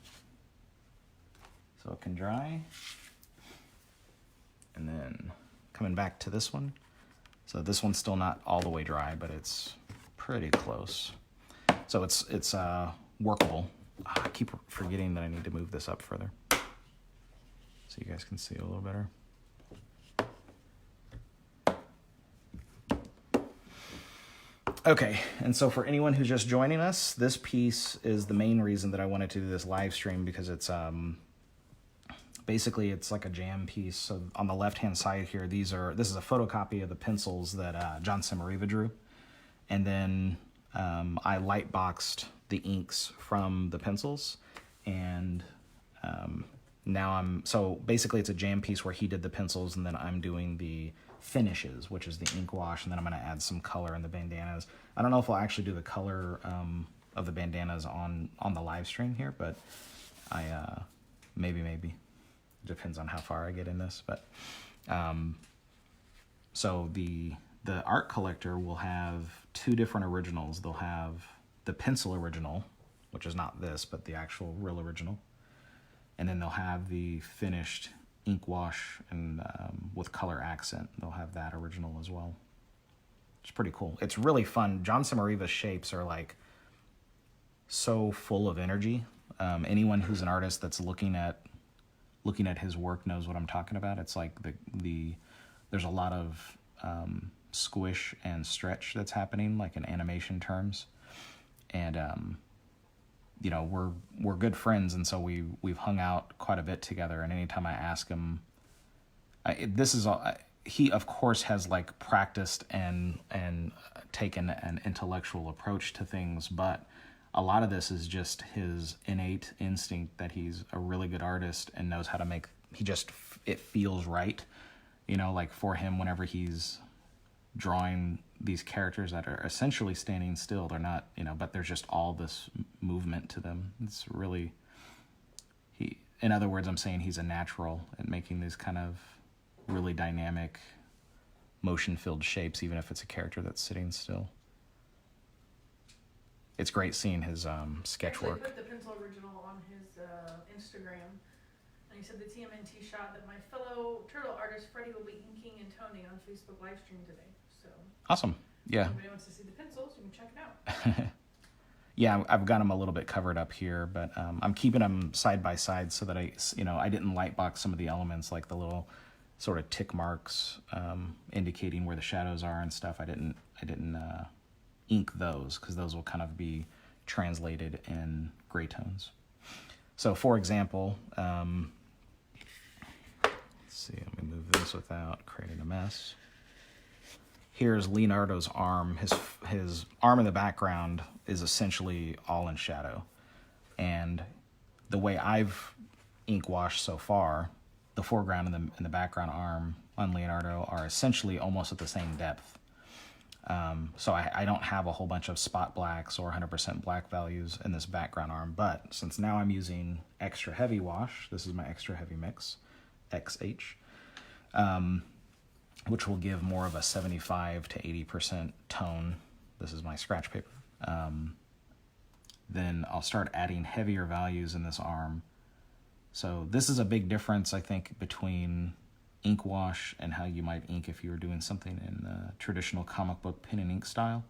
Speaker 1: so it can dry. And then coming back to this one. So this one's still not all the way dry, but it's pretty close. So it's workable. I keep forgetting that I need to move this up further so you guys can see a little better. Okay, and so for anyone who's just joining us, this piece is the main reason that I wanted to do this live stream, because it's basically it's like a jam piece. So on the left-hand side here, this is a photocopy of the pencils that Jon Sommariva drew, and then I light boxed the inks from the pencils, and so basically it's a jam piece where he did the pencils and then I'm doing the finishes, which is the ink wash, and then I'm going to add some color in the bandanas. I don't know if I'll actually do the color of the bandanas on the live stream here, but I maybe it depends on how far I get in this. But so the art collector will have two different originals. They'll have the pencil original, which is not this, but the actual real original, and then they'll have the finished ink wash and with color accent. They'll have that original as well. It's pretty cool. It's really fun. Jon Sommariva's shapes are like so full of energy. Anyone who's an artist that's looking at his work knows what I'm talking about. It's like there's a lot of squish and stretch that's happening, like in animation terms, and you know, we're good friends, and so we've hung out quite a bit together. And anytime I ask him, he of course has like practiced and taken an intellectual approach to things, but a lot of this is just his innate instinct that he's a really good artist and knows how to make. It feels right, you know, like for him whenever he's drawing these characters that are essentially standing still. They're not, you know, but there's just all this movement to them. It's really, in other words, I'm saying he's a natural at making these kind of really dynamic, motion-filled shapes, even if it's a character that's sitting still. It's great seeing his sketch work.
Speaker 2: I put the pencil original on his Instagram, and he said the TMNT shot that my fellow turtle artist Freddie will be inking and toning on Facebook live stream today. So
Speaker 1: awesome. Yeah.
Speaker 2: If anybody wants to see the pencils, you can check it out.
Speaker 1: Yeah, I've got them a little bit covered up here, but I'm keeping them side by side so that I didn't light box some of the elements, like the little sort of tick marks indicating where the shadows are and stuff. I didn't ink those because those will kind of be translated in gray tones. So, for example, let's see. Let me move this without creating a mess. Here's Leonardo's arm. His arm in the background is essentially all in shadow. And the way I've ink washed so far, the foreground and the background arm on Leonardo are essentially almost at the same depth. So I don't have a whole bunch of spot blacks or 100% black values in this background arm. But since now I'm using extra heavy wash, this is my extra heavy mix, XH, which will give more of a 75 to 80% tone. This is my scratch paper. Then I'll start adding heavier values in this arm. So this is a big difference, I think, between ink wash and how you might ink if you were doing something in the traditional comic book pen and ink style.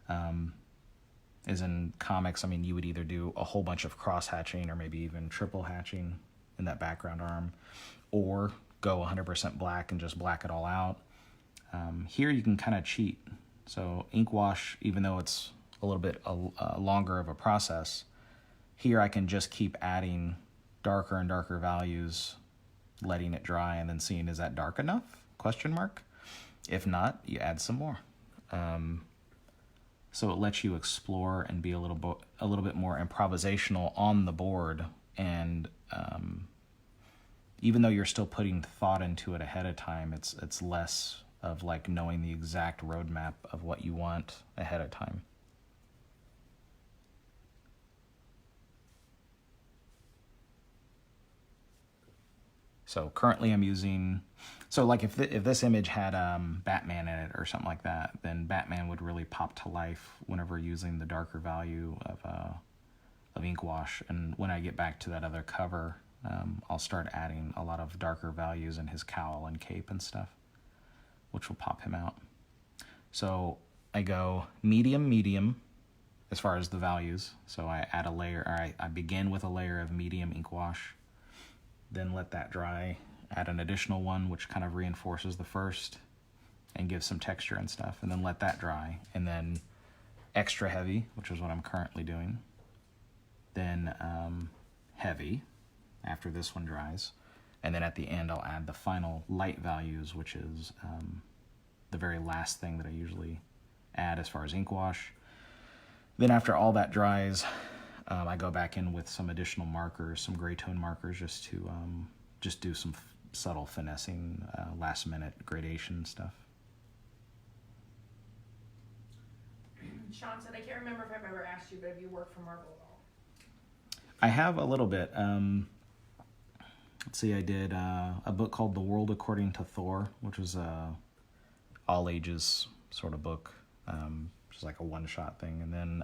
Speaker 1: As in comics, I mean, you would either do a whole bunch of cross hatching or maybe even triple hatching in that background arm, or go 100% black and just black it all out. Here you can kind of cheat. So ink wash, even though it's a little bit longer of a process, here I can just keep adding darker and darker values, letting it dry, and then seeing, is that dark enough? Question mark. If not, you add some more. So it lets you explore and be a little bit more improvisational on the board, and even though you're still putting thought into it ahead of time, it's less of like knowing the exact roadmap of what you want ahead of time. So currently I'm using So like if this image had Batman in it or something like that, then Batman would really pop to life whenever using the darker value of ink wash. And when I get back to that other cover, I'll start adding a lot of darker values in his cowl and cape and stuff, which will pop him out. So I go medium as far as the values. So I add a layer, or I begin with a layer of medium ink wash, then let that dry, add an additional one which kind of reinforces the first and gives some texture and stuff, and then let that dry, and then extra heavy, which is what I'm currently doing, then heavy after this one dries, and then at the end I'll add the final light values, which is the very last thing that I usually add as far as ink wash. Then after all that dries, I go back in with some additional markers, some gray tone markers, just to just do some subtle finessing, last minute gradation stuff.
Speaker 2: Sean said, I can't remember if I've ever asked you, but have you worked for Marvel at all?
Speaker 1: I have a little bit. Let's see, I did a book called The World According to Thor, which was a all ages sort of book, just like a one-shot thing. And then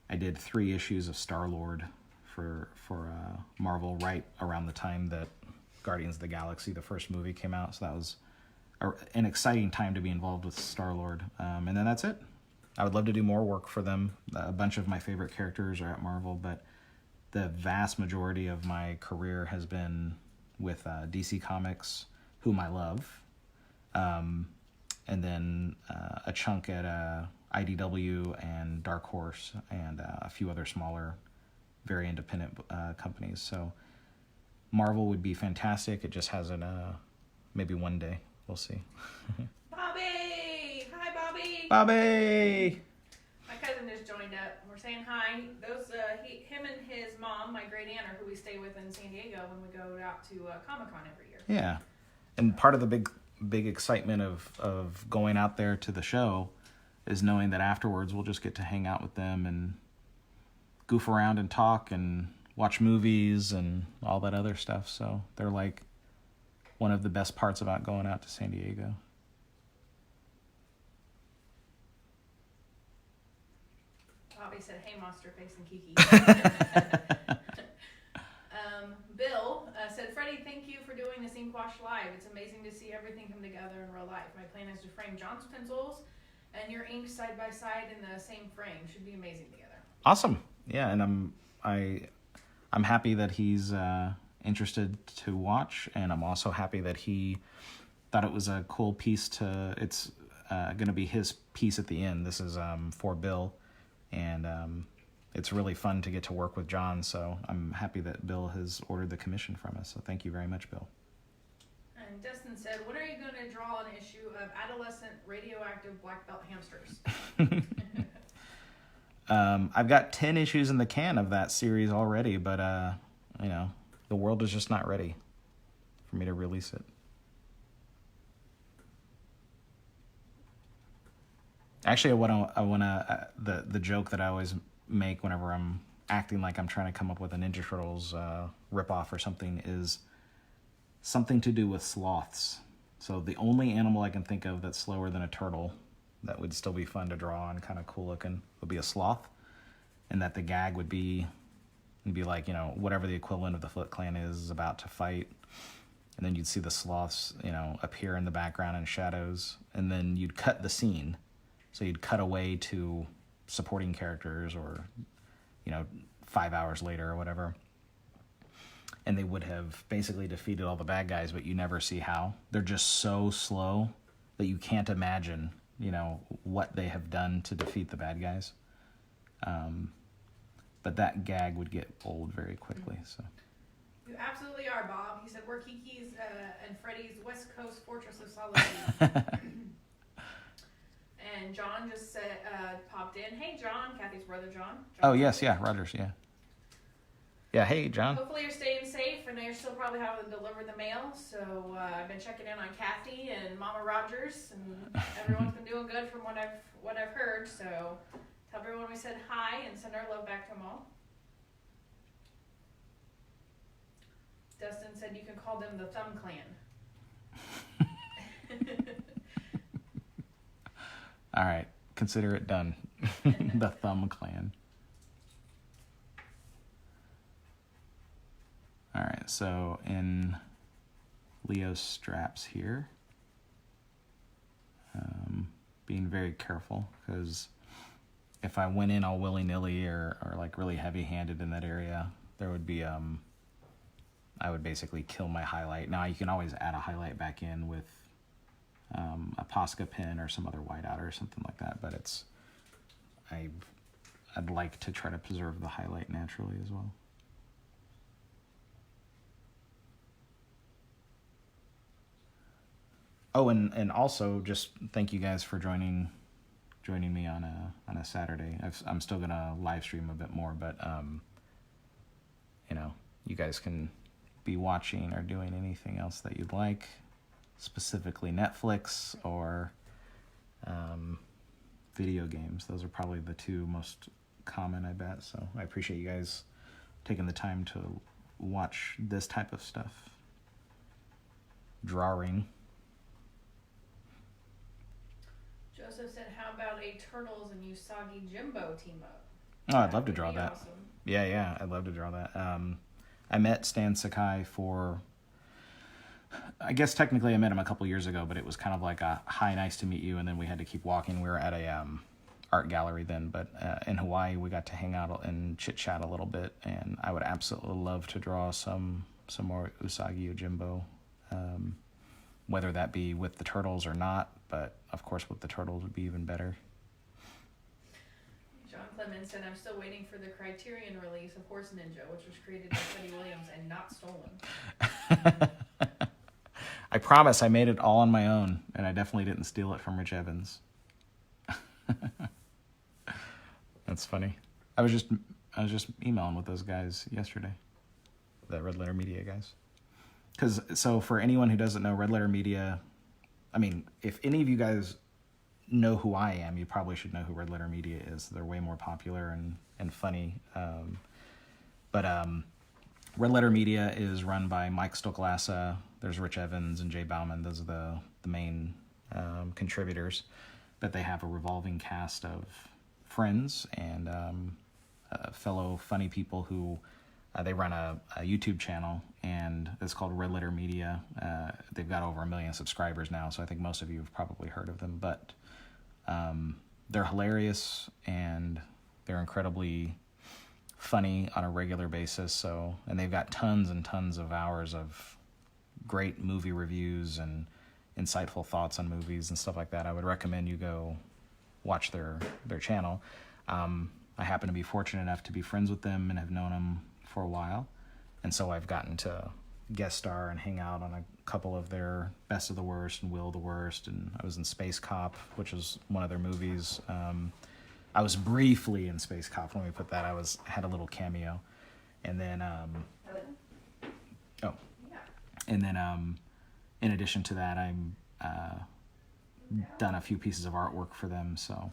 Speaker 1: I did 3 issues of Star-Lord for Marvel right around the time that Guardians of the Galaxy, the first movie, came out. So that was an exciting time to be involved with Star-Lord. And then that's it. I would love to do more work for them. A bunch of my favorite characters are at Marvel, but the vast majority of my career has been with DC Comics, whom I love, and then a chunk at IDW and Dark Horse and a few other smaller, very independent companies. So Marvel would be fantastic. It just hasn't, maybe one day. We'll see.
Speaker 2: Bobby! Hi, Bobby!
Speaker 1: Bobby!
Speaker 2: My cousin just joined up. We're saying hi. Those, him and his mom, my great aunt, are who we stay with in San Diego when we go out to Comic-Con every year.
Speaker 1: Yeah. And part of the big excitement of going out there to the show is knowing that afterwards we'll just get to hang out with them and goof around and talk and watch movies and all that other stuff. So they're like one of the best parts about going out to San Diego.
Speaker 2: Bobby said, hey, Monster Face and Kiki. Bill said, Freddie, thank you for doing this Ink Wash Live. It's amazing to see everything come together in real life. My plan is to frame Jon's pencils and your ink side by side in the same frame. Should be amazing together.
Speaker 1: Awesome. Yeah, and I'm happy that he's interested to watch, and I'm also happy that he thought it was a cool piece to. It's going to be his piece at the end. This is for Bill, and it's really fun to get to work with Jon. So I'm happy that Bill has ordered the commission from us. So thank you very much, Bill.
Speaker 2: And Dustin said, when are you going to draw an issue of adolescent radioactive black belt hamsters?
Speaker 1: I've got 10 issues in the can of that series already, but the world is just not ready for me to release it. Actually, the joke that I always make whenever I'm acting like I'm trying to come up with a Ninja Turtles ripoff or something is something to do with sloths. So the only animal I can think of that's slower than a turtle that would still be fun to draw and kind of cool looking would be a sloth, and that the gag would be like, whatever the equivalent of the Foot Clan is about to fight, and then you'd see the sloths, appear in the background in shadows, and then you'd cut the scene. So you'd cut away to supporting characters or, 5 hours later or whatever. And they would have basically defeated all the bad guys, but you never see how. They're just so slow that you can't imagine, what they have done to defeat the bad guys. But that gag would get old very quickly. So
Speaker 2: you absolutely are, Bob. He said, we're Kiki's and Freddie's West Coast Fortress of Solitude. And Jon just said, popped in. Hey, Jon, Kathy's brother, Jon.
Speaker 1: Oh, yes, yeah, Rogers, yeah. Yeah, hey, Jon.
Speaker 2: Hopefully you're staying safe. I know you're still probably having to deliver the mail. So I've been checking in on Kathy and Mama Rogers, and everyone's been doing good from what I've heard. So tell everyone we said hi and send our love back to them all. Dustin said you can call them the Thumb Clan.
Speaker 1: All right, consider it done. The Thumb Clan. All right, so in Leo's straps here, being very careful, because if I went in all willy-nilly or like really heavy-handed in that area, there would be I would basically kill my highlight. Now you can always add a highlight back in with a Posca pen or some other whiteout or something like that, but I'd like to try to preserve the highlight naturally as well. Oh, and also just thank you guys for joining me on a Saturday. I'm still gonna live stream a bit more, but you guys can be watching or doing anything else that you'd like, specifically Netflix or video games. Those are probably the two most common, I bet. So I appreciate you guys taking the time to watch this type of stuff. Drawing.
Speaker 2: Joseph said, how about a Turtles and Usagi Jimbo team up?
Speaker 1: Oh, I'd love to draw that.
Speaker 2: Awesome.
Speaker 1: Yeah, I'd love to draw that. I met Stan Sakai I guess technically I met him a couple years ago, but it was kind of like a, hi, nice to meet you, and then we had to keep walking. We were at a art gallery then, but in Hawaii we got to hang out and chit-chat a little bit, and I would absolutely love to draw some more Usagi Yojimbo, whether that be with the turtles or not, but of course with the turtles would be even better.
Speaker 2: John Clemens said, I'm still waiting for the Criterion release of Horse Ninja, which was created by Teddy Williams and not stolen.
Speaker 1: I promise I made it all on my own, and I definitely didn't steal it from Rich Evans. That's funny. I was just emailing with those guys yesterday, the Red Letter Media guys. So for anyone who doesn't know, Red Letter Media, I mean, if any of you guys know who I am, you probably should know who Red Letter Media is. They're way more popular and funny. But Red Letter Media is run by Mike Stoklasa. There's Rich Evans and Jay Bauman. Those are the main contributors. But they have a revolving cast of friends and fellow funny people who they run a YouTube channel, and it's called Red Letter Media. They've got over 1 million subscribers now, so I think most of you have probably heard of them. But they're hilarious, and they're incredibly funny on a regular basis. And they've got tons and tons of hours of great movie reviews and insightful thoughts on movies and stuff like that. I would recommend you go watch their channel. I happen to be fortunate enough to be friends with them and have known them for a while, and so I've gotten to guest star and hang out on a couple of their Best of the Worst and Will of the Worst, and I was in Space Cop, which was one of their movies. I was briefly in Space Cop. Let me put that. I had a little cameo, and then in addition to that, I'm done a few pieces of artwork for them. So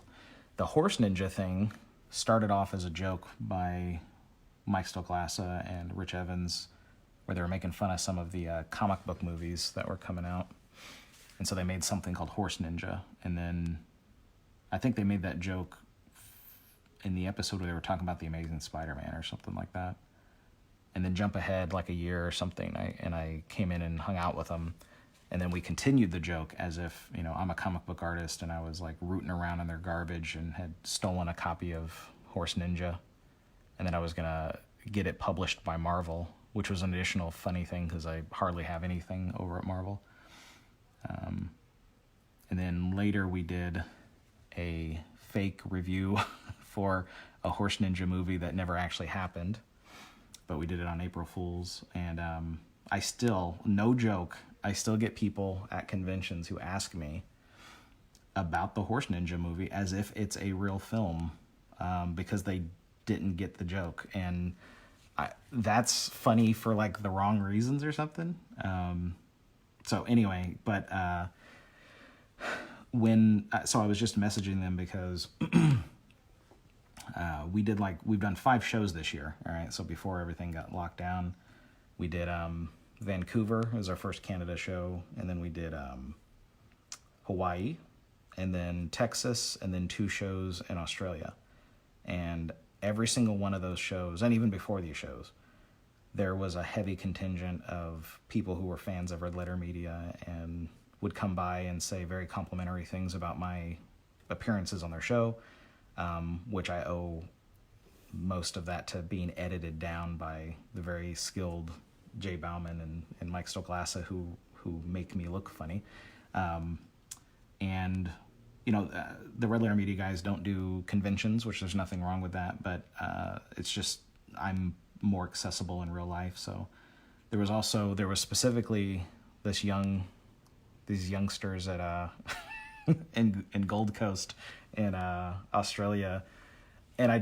Speaker 1: the Horse Ninja thing started off as a joke by Mike Stoklasa and Rich Evans, where they were making fun of some of the comic book movies that were coming out. And so they made something called Horse Ninja. And then I think they made that joke in the episode where they were talking about The Amazing Spider-Man or something like that. And then jump ahead like a year or something, I came in and hung out with them. And then we continued the joke as if, I'm a comic book artist and I was like rooting around in their garbage and had stolen a copy of Horse Ninja. And then I was going to get it published by Marvel, which was an additional funny thing because I hardly have anything over at Marvel. And then later we did a fake review for a Horse Ninja movie that never actually happened, but we did it on April Fool's. And I still, no joke, I still get people at conventions who ask me about the Horse Ninja movie as if it's a real film, because they didn't get the joke. And that's funny for like the wrong reasons or something. So anyway, but so I was just messaging them because we've done 5 shows this year. All right. So before everything got locked down, we did Vancouver was our first Canada show, and then we did Hawaii, and then Texas, and then 2 shows in Australia. And every single one of those shows, and even before these shows, there was a heavy contingent of people who were fans of Red Letter Media and would come by and say very complimentary things about my appearances on their show, which I owe most of that to being edited down by the very skilled Jay Bauman and Mike Stoklasa who make me look funny. And the Red Letter Media guys don't do conventions, which there's nothing wrong with that, but it's just I'm more accessible in real life. So there was specifically these youngsters at in Gold Coast in Australia, and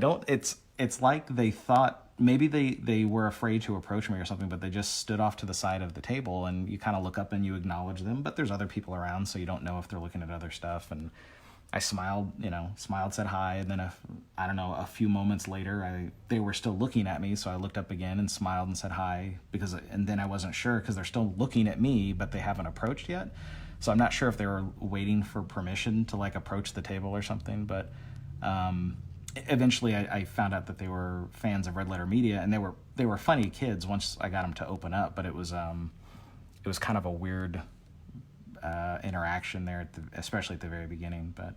Speaker 1: it's like they thought maybe they were afraid to approach me or something, but they just stood off to the side of the table, and you kind of look up and you acknowledge them, but there's other people around, so you don't know if they're looking at other stuff. And I smiled, said hi, and then a few moments later, they were still looking at me, so I looked up again and smiled and said hi, and then I wasn't sure because they're still looking at me, but they haven't approached yet. So I'm not sure if they were waiting for permission to approach the table or something, but eventually I found out that they were fans of Red Letter Media, and they were funny kids once I got them to open up, but it was kind of a weird interaction there, especially at the very beginning. But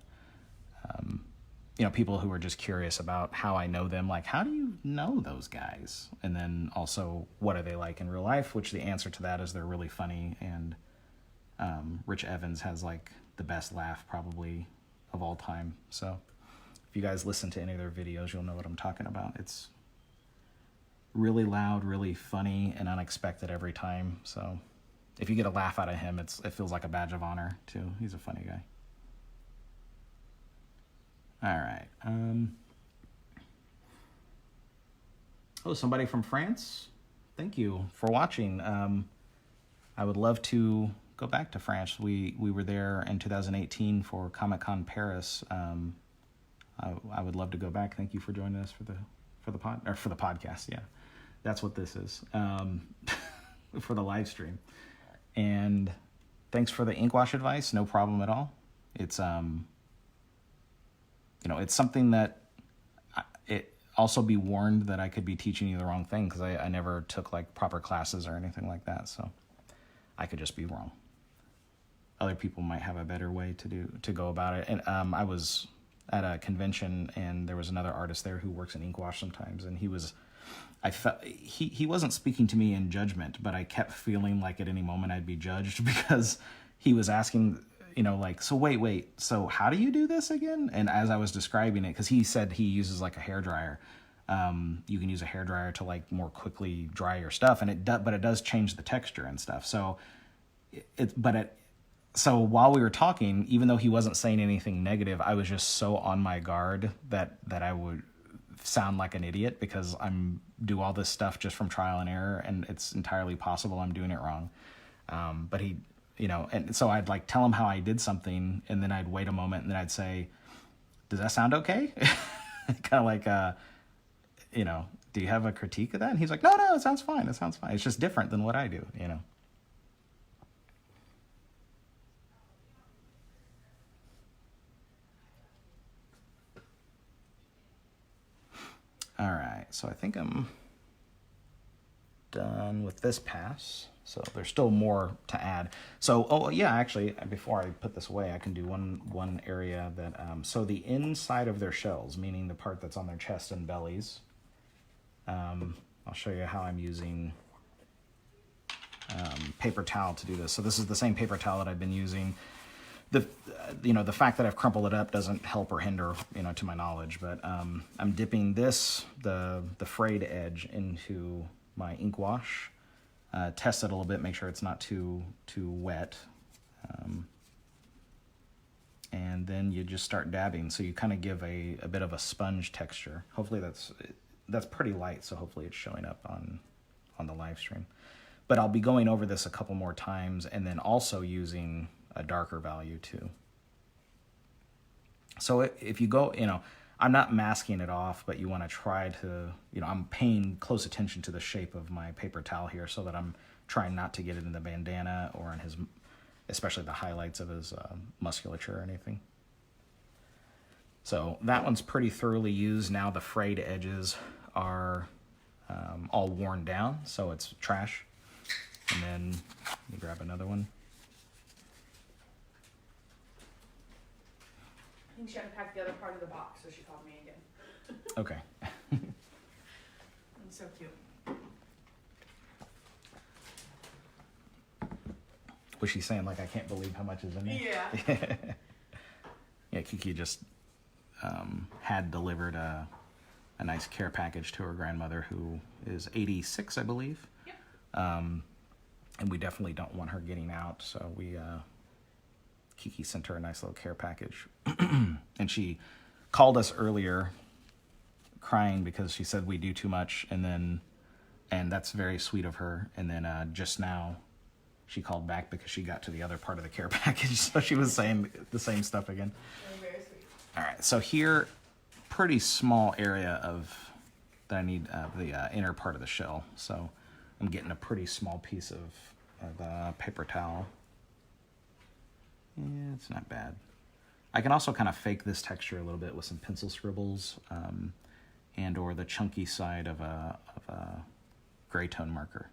Speaker 1: people who were just curious about how I know them, like, how do you know those guys? And then also, what are they like in real life? Which the answer to that is they're really funny, and Rich Evans has the best laugh probably of all time. So if you guys listen to any of their videos, you'll know what I'm talking about. It's really loud, really funny, and unexpected every time. So if you get a laugh out of him, it feels like a badge of honor too. He's a funny guy. All right. Somebody from France. Thank you for watching. I would love to go back to France. We were there in 2018 for Comic-Con Paris. I would love to go back. Thank you for joining us for the podcast. Yeah, that's what this is. For the live stream. And thanks for the ink wash advice. No problem at all. It's it's something that it also be warned that I could be teaching you the wrong thing, because I never took proper classes or anything like that. So I could just be wrong. Other people might have a better way to go about it. And I was at a convention, and there was another artist there who works in ink wash sometimes, and he wasn't speaking to me in judgment, but I kept feeling like at any moment I'd be judged, because he was asking, so wait, so how do you do this again? And as I was describing it, because he said he uses a hairdryer, you can use a hairdryer to more quickly dry your stuff, and but it does change the texture and stuff. So So while we were talking, even though he wasn't saying anything negative, I was just so on my guard that I would sound like an idiot, because I'm do all this stuff just from trial and error, and it's entirely possible I'm doing it wrong. But he, and so I'd tell him how I did something, and then I'd wait a moment, and then I'd say, "Does that sound okay?" Kind of do you have a critique of that? And he's like, "No, it sounds fine. It sounds fine. It's just different than what I do." All right, so I think I'm done with this pass. So there's still more to add. So, actually, before I put this away, I can do one area that, so the inside of their shells, meaning the part that's on their chest and bellies, I'll show you how I'm using paper towel to do this. So this is the same paper towel that I've been using. The fact that I've crumpled it up doesn't help or hinder, to my knowledge, but I'm dipping the frayed edge into my ink wash, test it a little bit, make sure it's not too wet, and then you just start dabbing. So you kind of give a bit of a sponge texture. Hopefully that's pretty light, so hopefully it's showing up on the live stream. But I'll be going over this a couple more times, and then also using a darker value too. So if you go, I'm not masking it off, but you want to try to, I'm paying close attention to the shape of my paper towel here, so that I'm trying not to get it in the bandana or in his, especially the highlights of his musculature or anything. So that one's pretty thoroughly used. Now the frayed edges are all worn down, so it's trash. And then you grab another one.
Speaker 2: I think she unpacked the other part of the box, so she called me again.
Speaker 1: Okay.
Speaker 2: It's so cute.
Speaker 1: Was she saying, like, I can't believe how much is in there?
Speaker 2: Yeah.
Speaker 1: Yeah, Kiki just had delivered a nice care package to her grandmother, who is 86, I believe.
Speaker 2: Yep.
Speaker 1: And we definitely don't want her getting out, so Kiki sent her a nice little care package. And she called us earlier crying because she said we do too much, and that's very sweet of her. And then just now she called back because she got to the other part of the care package, so she was saying the same stuff again.
Speaker 2: Very, very sweet.
Speaker 1: All right, so here, pretty small area that I need the inner part of the shell. So I'm getting a pretty small piece of paper towel. Yeah, it's not bad. I can also kind of fake this texture a little bit with some pencil scribbles, and or the chunky side of a gray tone marker.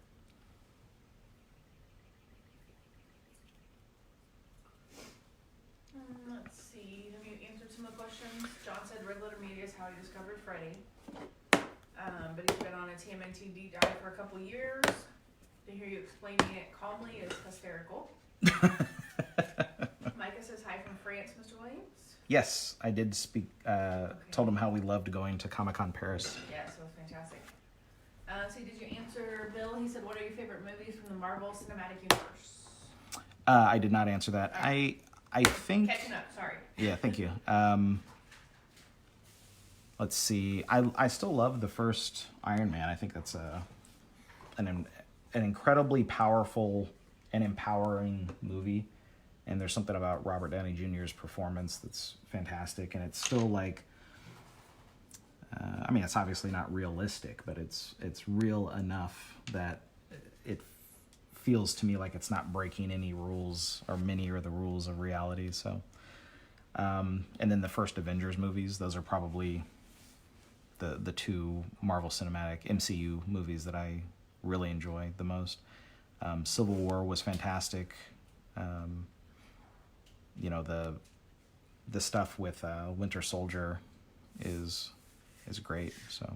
Speaker 2: Let's see. Have you answered some of the questions? John said Red Letter Media is how he discovered Freddie. But he's been on a TMNT deep dive for a couple years. To hear you explaining it calmly is hysterical. Micah says hi from France, Mr. Williams.
Speaker 1: Yes, I did speak, told him how we loved going to Comic-Con Paris.
Speaker 2: Yes, it was fantastic. So did you answer Bill? He said, what are your favorite movies from the Marvel Cinematic Universe?
Speaker 1: I did not answer that.
Speaker 2: Right.
Speaker 1: I think...
Speaker 2: Catching up, sorry.
Speaker 1: Yeah, thank you. Let's see. I still love the first Iron Man. I think that's an incredibly powerful and empowering movie. And there's something about Robert Downey Jr.'s performance that's fantastic. And it's still like, I mean, it's obviously not realistic, but it's real enough that it feels to me like it's not breaking any rules or many of the rules of reality. So, and then the first Avengers movies, those are probably the two Marvel Cinematic MCU movies that I really enjoy the most. Civil War was fantastic. You know, the stuff with Winter Soldier is great. So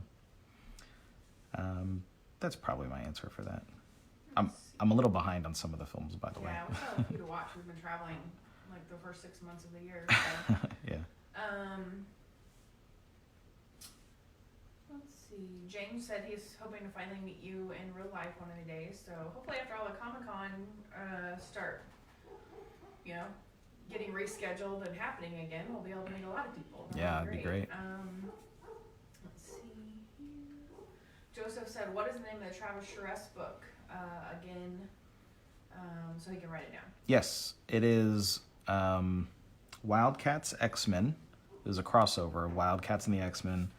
Speaker 1: that's probably my answer for that. I'm a little behind on some of the films, by the way.
Speaker 2: Yeah, we've got a few to watch. We've been traveling like the first 6 months of the year. So.
Speaker 1: Yeah.
Speaker 2: Let's see. James said he's hoping to finally meet you in real life one of the days. So hopefully after all the Comic-Con start, you know, getting rescheduled and happening again, we'll be able to meet a lot of people.
Speaker 1: That'd be great.
Speaker 2: Let's see. Joseph said, what is the name of the Travis Charest book again? So he can write it down.
Speaker 1: Yes, it is Wildcats X-Men. There's a crossover of Wildcats and the X-Men.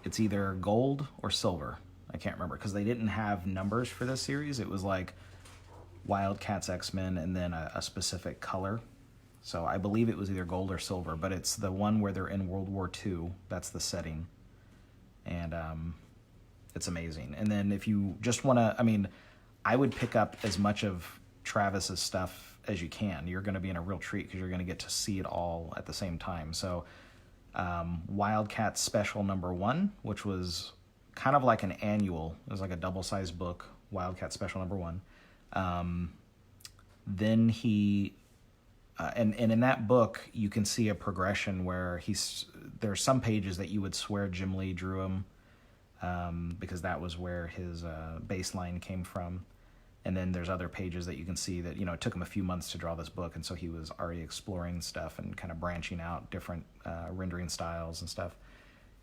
Speaker 1: It's either gold or silver. I can't remember because they didn't have numbers for this series. It was like Wildcats X-Men and then a specific color. So I believe it was either gold or silver, but it's the one where they're in World War II. That's the setting. And it's amazing. And then if you just want to, I mean, I would pick up as much of Travis's stuff as you can. You're going to be in a real treat because you're going to get to see it all at the same time. So Wildcats Special #1, which was kind of like an annual. It was like a double-sized book, Wildcats Special #1. Then he... and in that book, you can see a progression where there's some pages that you would swear Jim Lee drew him because that was where his baseline came from. And then there's other pages that you can see that, you know, it took him a few months to draw this book. And so he was already exploring stuff and kind of branching out different rendering styles and stuff.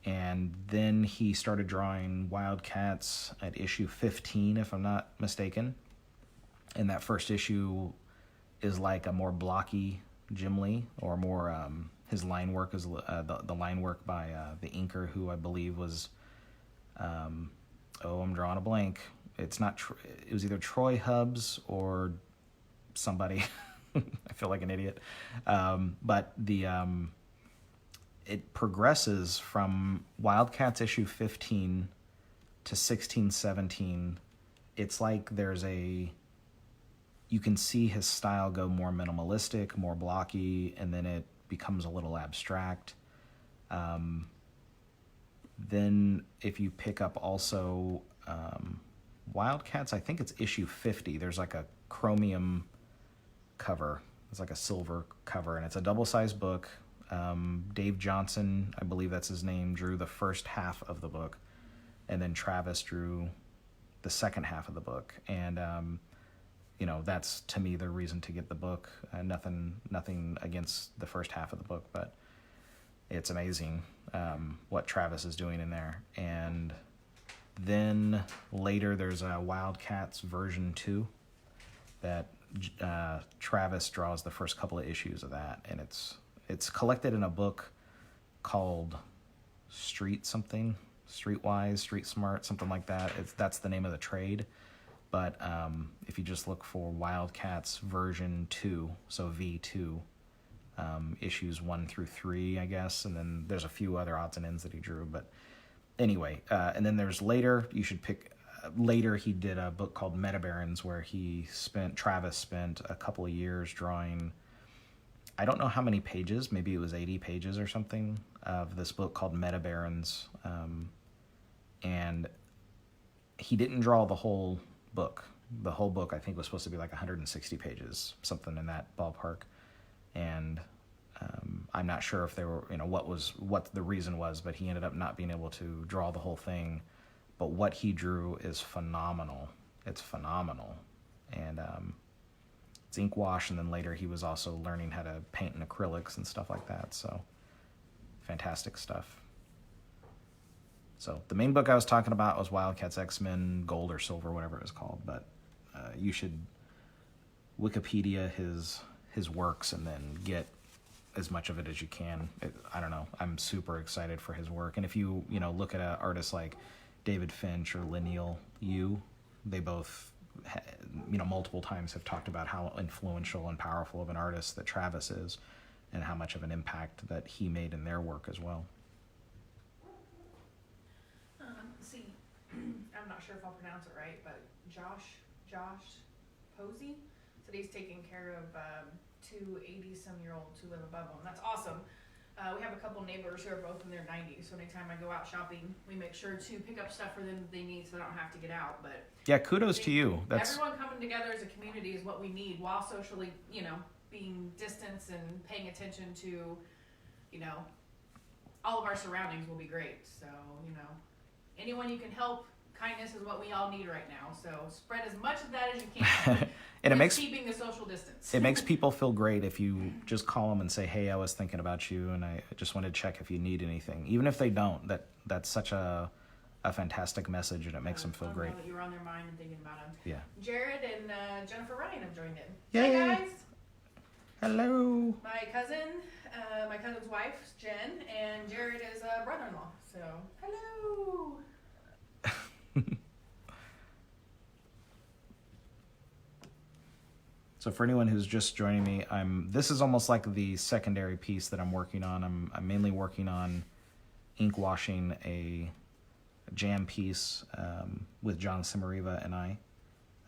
Speaker 1: And then he started drawing Wildcats at issue 15, if I'm not mistaken. And that first issue is like a more blocky Jim Lee, or more his line work is the line work by the inker who I believe was I'm drawing a blank. it's not, it was either Troy Hubbs or somebody. I feel like an idiot. But it progresses from Wildcats issue 15 to 16, 17. It's like you can see his style go more minimalistic, more blocky, and then it becomes a little abstract. Then if you pick up also Wildcats, I think it's issue 50. There's like a chromium cover. It's like a silver cover, and it's a double-sized book. Dave Johnson, I believe that's his name, drew the first half of the book, and then Travis drew the second half of the book. And that's to me the reason to get the book. Nothing against the first half of the book, but it's amazing what Travis is doing in there. And then later there's a Wildcats version 2 that Travis draws the first couple of issues of that, and it's collected in a book called Streetwise, Street Smart, something like that. That's the name of the trade. But if you just look for Wildcats version 2, so V2, issues 1 through 3, I guess, and then there's a few other odds and ends that he drew. But anyway, and then there's later, you should pick, later he did a book called Meta Barons where Travis spent a couple of years drawing, I don't know how many pages, maybe it was 80 pages or something, of this book called Meta Barons. And he didn't draw the whole book. The whole book, I think, was supposed to be like 160 pages, something in that ballpark. And I'm not sure if there were, what the reason was, but he ended up not being able to draw the whole thing. But what he drew is phenomenal. It's phenomenal. And it's ink wash, and then later he was also learning how to paint in acrylics and stuff like that. So fantastic stuff. So the main book I was talking about was Wildcats X-Men Gold or Silver, whatever it was called. But you should Wikipedia his works and then get as much of it as you can. I don't know. I'm super excited for his work. And if you look at artists like David Finch or Lineal Yu, they both multiple times have talked about how influential and powerful of an artist that Travis is, and how much of an impact that he made in their work as well.
Speaker 2: See, I'm not sure if I'll pronounce it right, but Josh Posey said he's taking care of 2 80-some-year-olds who live above him. That's awesome. We have a couple neighbors who are both in their 90s, so anytime I go out shopping, we make sure to pick up stuff for them that they need so they don't have to get out. But
Speaker 1: yeah, kudos to you.
Speaker 2: Everyone coming together as a community is what we need, while socially, being distanced and paying attention to, all of our surroundings will be great. So, anyone you can help, kindness is what we all need right now. So spread as much of that as you can. And it makes keeping the social distance.
Speaker 1: It makes people feel great if you just call them and say, "Hey, I was thinking about you, and I just wanted to check if you need anything." Even if they don't, that's such a fantastic message, and it makes them feel great.
Speaker 2: Know that you were on their mind and thinking about them.
Speaker 1: Yeah.
Speaker 2: Jared and Jennifer Ryan have joined in.
Speaker 1: Yay.
Speaker 2: Hi guys.
Speaker 1: Hello.
Speaker 2: My cousin's wife, Jen, and Jared is a brother-in-law. So hello.
Speaker 1: So for anyone who's just joining me, this is almost like the secondary piece that I'm working on. I'm mainly working on ink washing a jam piece with Jon Sommariva and I,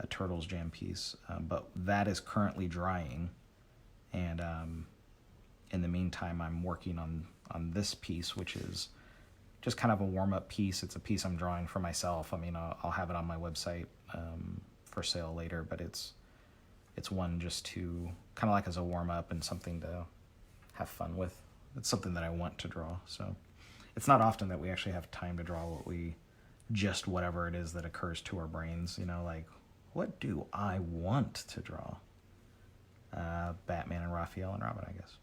Speaker 1: a Turtles jam piece. But that is currently drying, and in the meantime, I'm working on this piece, which is just kind of a warm-up piece. It's a piece I'm drawing for myself. I mean, I'll have it on my website for sale later, but it's one just to kind of like as a warm-up and something to have fun with. It's something that I want to draw. So it's not often that we actually have time to draw whatever it is that occurs to our brains, like, what do I want to draw? Batman and Raphael and Robin, I guess.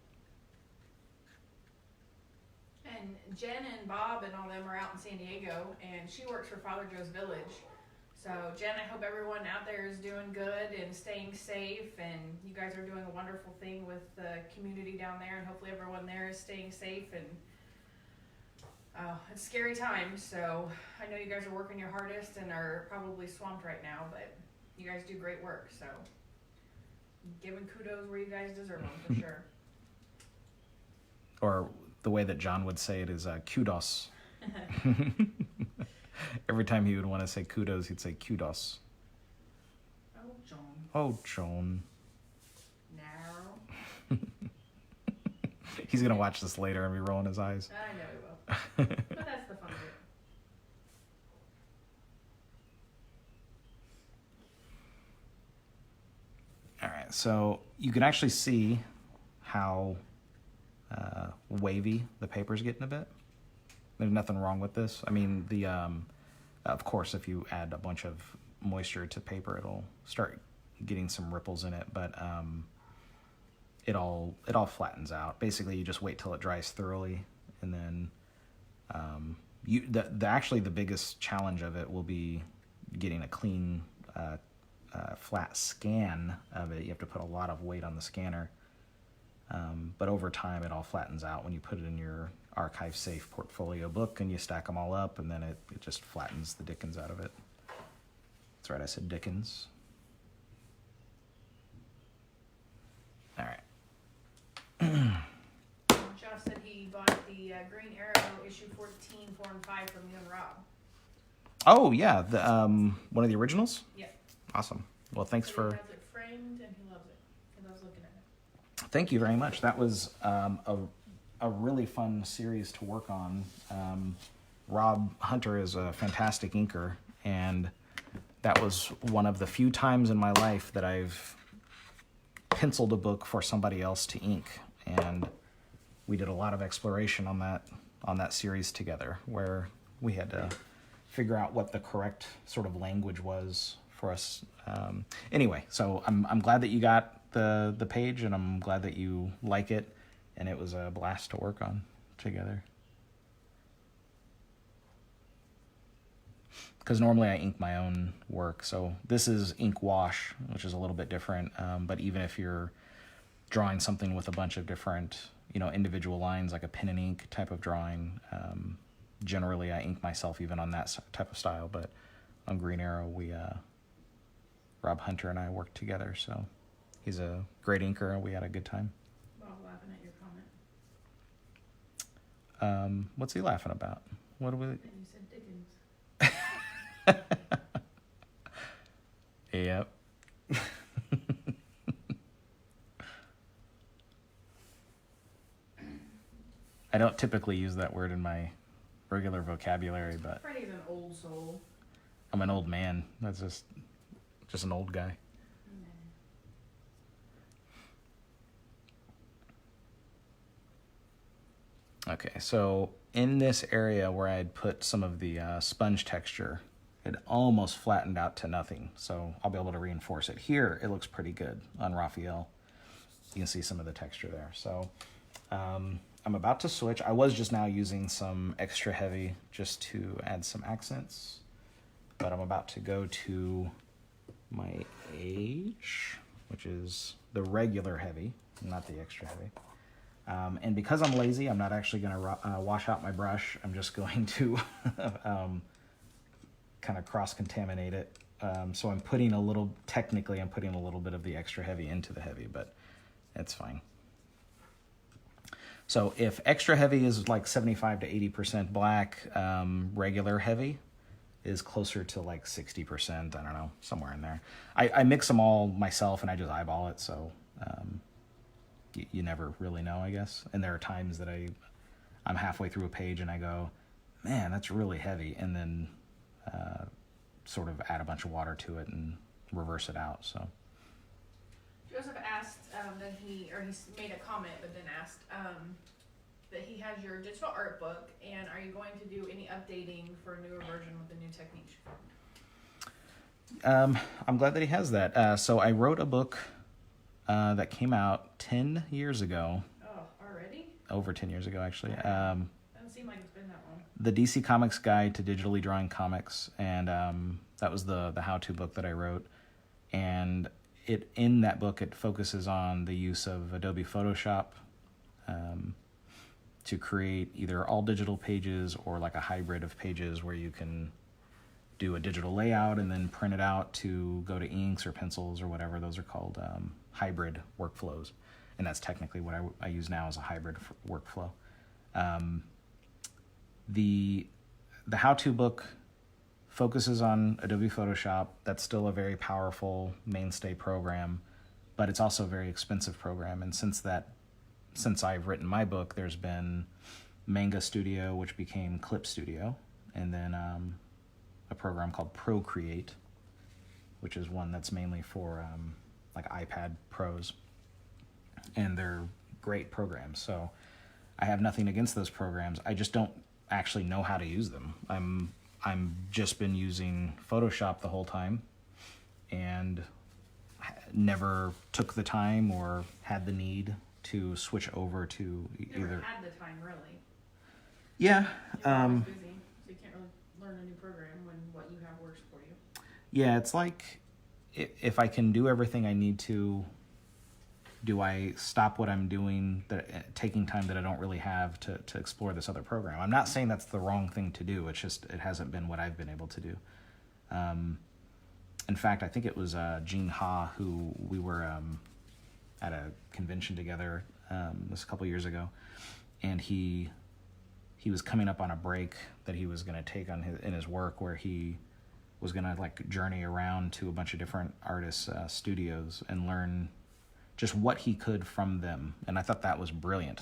Speaker 2: And Jen and Bob and all them are out in San Diego, and she works for Father Joe's Village. So, Jen, I hope everyone out there is doing good and staying safe, and you guys are doing a wonderful thing with the community down there, and hopefully everyone there is staying safe. And It's scary times, so I know you guys are working your hardest and are probably swamped right now, but you guys do great work, so giving kudos where you guys deserve them for sure.
Speaker 1: Or the way that John would say it is kudos. Every time he would want to say kudos, he'd say kudos.
Speaker 2: Oh, John.
Speaker 1: Oh, John.
Speaker 2: Now.
Speaker 1: He's going to watch this later and be rolling his eyes.
Speaker 2: I know he will. But that's the fun of it.
Speaker 1: All right, so you can actually see how wavy the paper's getting a bit. There's nothing wrong with this. I mean, of course, if you add a bunch of moisture to paper, it'll start getting some ripples in it, but it all flattens out. Basically, you just wait till it dries thoroughly, and then actually the biggest challenge of it will be getting a clean, flat scan of it. You have to put a lot of weight on the scanner, but over time it all flattens out when you put it in your archive safe portfolio book and you stack them all up, and then it just flattens the dickens out of it. That's right, I said dickens. All right.
Speaker 2: Josh said he bought the Green Arrow issue 14, 4 and 5 from you and Rob.
Speaker 1: Oh yeah, the one of the originals.
Speaker 2: Yeah.
Speaker 1: Awesome. Well, thanks
Speaker 2: So
Speaker 1: for.
Speaker 2: He has it framed and he loves it. He loves looking at it.
Speaker 1: Thank you very much. That was a really fun series to work on. Rob Hunter is a fantastic inker, and that was one of the few times in my life that I've penciled a book for somebody else to ink, and we did a lot of exploration on that series together, where we had to figure out what the correct sort of language was for us. Anyway, so I'm glad that you got the page, and I'm glad that you like it, and it was a blast to work on together. Because normally I ink my own work, so this is ink wash, which is a little bit different. But even if you're drawing something with a bunch of different, individual lines, like a pen and ink type of drawing, generally I ink myself even on that type of style. But on Green Arrow, Rob Hunter and I worked together, so he's a great inker, and we had a good time.
Speaker 2: Bob laughing at your comment.
Speaker 1: What's he laughing about? What do we?
Speaker 2: And you said Dickens.
Speaker 1: Yep. I don't typically use that word in my regular vocabulary, but
Speaker 2: Freddie's an old soul.
Speaker 1: I'm an old man. That's just an old guy. Okay, so in this area where I'd put some of the sponge texture, it almost flattened out to nothing. So I'll be able to reinforce it. Here, it looks pretty good on Raphael. You can see some of the texture there. So I'm about to switch. I was just now using some extra heavy just to add some accents, but I'm about to go to my H, which is the regular heavy, not the extra heavy. And because I'm lazy, I'm not actually going to wash out my brush. I'm just going to kind of cross-contaminate it. So I'm putting a little bit of the extra heavy into the heavy, but it's fine. So if extra heavy is like 75 to 80% black, regular heavy is closer to like 60%, I don't know, somewhere in there. I mix them all myself and I just eyeball it, so you never really know, I guess. And there are times that I'm halfway through a page and I go, man, that's really heavy, and then sort of add a bunch of water to it and reverse it out. So
Speaker 2: Joseph asked that he made a comment, but then asked that he has your digital art book, and are you going to do any updating for a newer version with the new techniques?
Speaker 1: I'm glad that he has that. So I wrote a book that came out 10 years ago.
Speaker 2: Oh, already?
Speaker 1: Over 10 years ago, actually.
Speaker 2: Doesn't seem like it's been that long.
Speaker 1: The DC Comics Guide to Digitally Drawing Comics, and that was the how-to book that I wrote. And in that book, it focuses on the use of Adobe Photoshop, to create either all digital pages or like a hybrid of pages where you can do a digital layout and then print it out to go to inks or pencils or whatever. Those are called hybrid workflows. And that's technically what I use now as a hybrid workflow. The how-to book focuses on Adobe Photoshop. That's still a very powerful mainstay program, but it's also a very expensive program. And since I've written my book, there's been Manga Studio, which became Clip Studio, and then a program called Procreate, which is one that's mainly for like iPad Pros, and they're great programs. So I have nothing against those programs. I just don't actually know how to use them. I'm just been using Photoshop the whole time, and never took the time or had the need to switch over to
Speaker 2: You never had the time, really.
Speaker 1: Yeah.
Speaker 2: You're always busy, so you can't really learn a new program when what you have works for you.
Speaker 1: Yeah, it's like if I can do everything I need to, do I stop what I'm doing, taking time that I don't really have to explore this other program? I'm not saying that's the wrong thing to do. It's just it hasn't been what I've been able to do. In fact, I think it was Gene Ha who we were at a convention together this a couple years ago, and he was coming up on a break that he was going to take on in his work, where he was going to like journey around to a bunch of different artists' studios and learn just what he could from them. And I thought that was brilliant.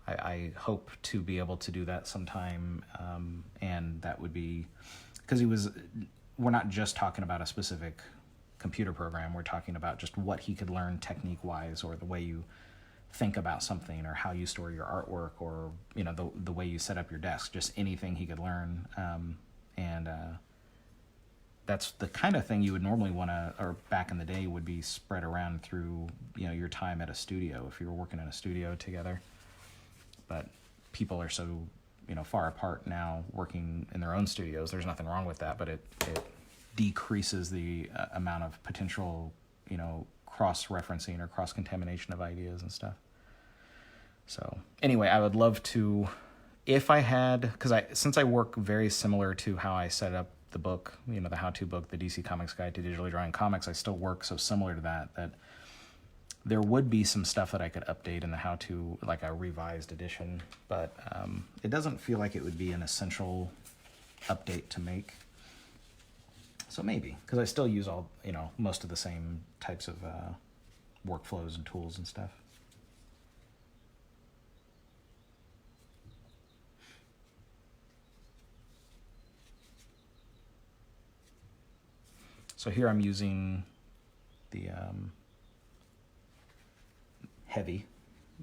Speaker 1: I hope to be able to do that sometime. And that would be, because we're not just talking about a specific computer program. We're talking about just what he could learn technique-wise, or the way you think about something, or how you store your artwork, or the way you set up your desk. Just anything he could learn. That's the kind of thing you would normally want to, or back in the day would be spread around through your time at a studio if you were working in a studio together. But people are so far apart now, working in their own studios. There's nothing wrong with that, but it decreases the amount of potential cross-referencing or cross-contamination of ideas and stuff. So anyway, I would love to, if I had, because since I work very similar to how I set up the book, the how-to book, the DC Comics Guide to Digitally Drawing Comics, I still work so similar to that there would be some stuff that I could update in the how-to, like a revised edition, but it doesn't feel like it would be an essential update to make. So maybe, because I still use all, most of the same types of workflows and tools and stuff. So here I'm using the heavy,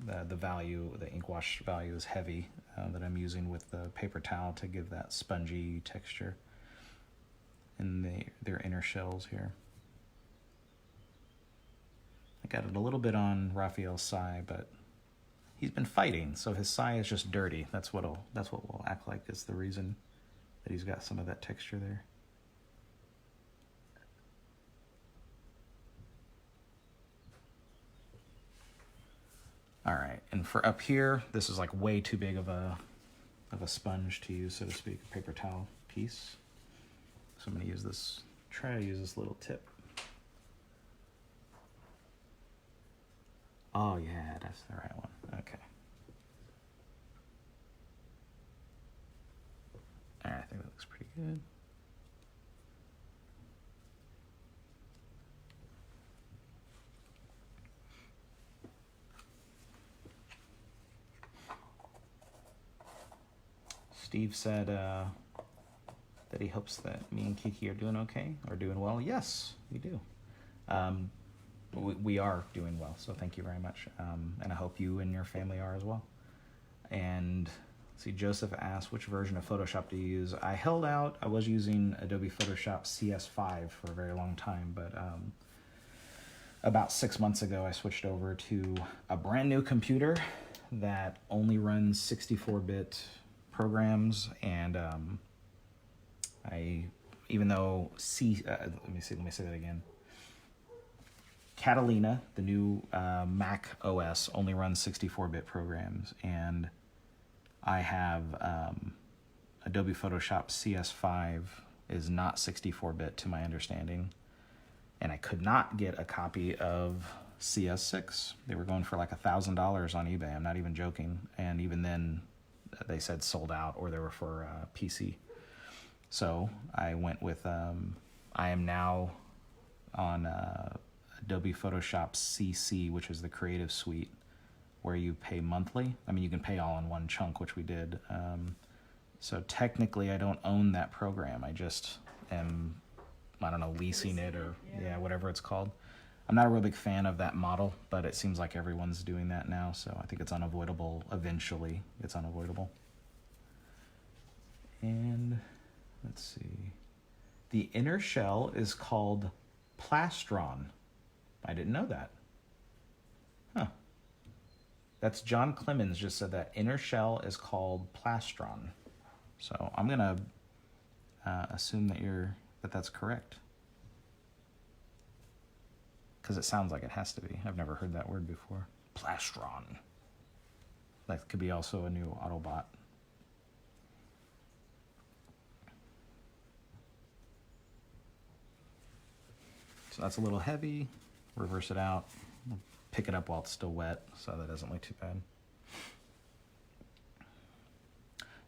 Speaker 1: the value, the ink wash value is heavy, that I'm using with the paper towel to give that spongy texture in their inner shells here. I got it a little bit on Raphael's sai, but he's been fighting, so his sai is just dirty. That's what will act like is the reason that he's got some of that texture there. All right, and for up here, this is like way too big of a sponge to use, so to speak, a paper towel piece. So I'm gonna try to use this little tip. Oh yeah, that's the right one, okay. All right, I think that looks pretty good. Steve said that he hopes that me and Kiki are doing okay, or doing well. Yes, we do. We are doing well, so thank you very much. And I hope you and your family are as well. And see, Joseph asked, which version of Photoshop do you use? I held out. I was using Adobe Photoshop CS5 for a very long time, but about 6 months ago, I switched over to a brand new computer that only runs 64-bit programs, and even though let me say that again. Catalina, the new Mac OS, only runs 64-bit programs, and I have Adobe Photoshop CS5 is not 64-bit to my understanding, and I could not get a copy of CS6. They were going for like $1,000 on eBay. I'm not even joking, and even then they said sold out, or they were for PC. So I went with I am now on Adobe Photoshop CC, which is the Creative Suite, where you pay monthly. I mean, you can pay all in one chunk, which we did. So technically, I don't own that program. I just am, I don't know, leasing it, or whatever it's called. I'm not a real big fan of that model, but it seems like everyone's doing that now, so I think it's unavoidable. Eventually, it's unavoidable. And let's see. The inner shell is called plastron. I didn't know that. Huh. That's John Clemens just said that inner shell is called plastron. So I'm gonna assume that that's correct, because it sounds like it has to be. I've never heard that word before. Plastron. That could be also a new Autobot. So that's a little heavy. Reverse it out. Pick it up while it's still wet, so that doesn't look too bad.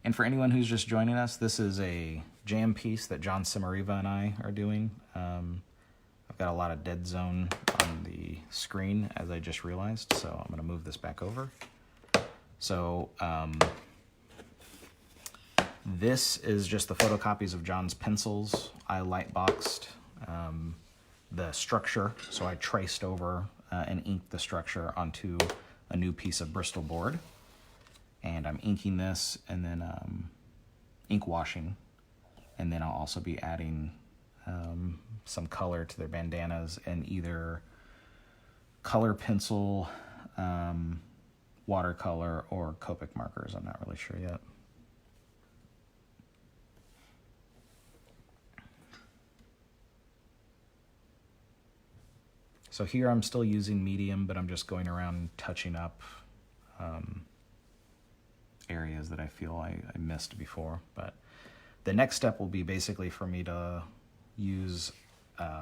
Speaker 1: And for anyone who's just joining us, this is a jam piece that Jon Sommariva and I are doing. I've got a lot of dead zone on the screen, as I just realized, so I'm going to move this back over. So this is just the photocopies of Jon's pencils. I lightboxed the structure, so I traced over and inked the structure onto a new piece of Bristol board. And I'm inking this, and then ink washing, and then I'll also be adding some color to their bandanas, and either color pencil, watercolor, or Copic markers. I'm not really sure yet. So here I'm still using medium, but I'm just going around touching up areas that I feel I missed before. But the next step will be basically for me to use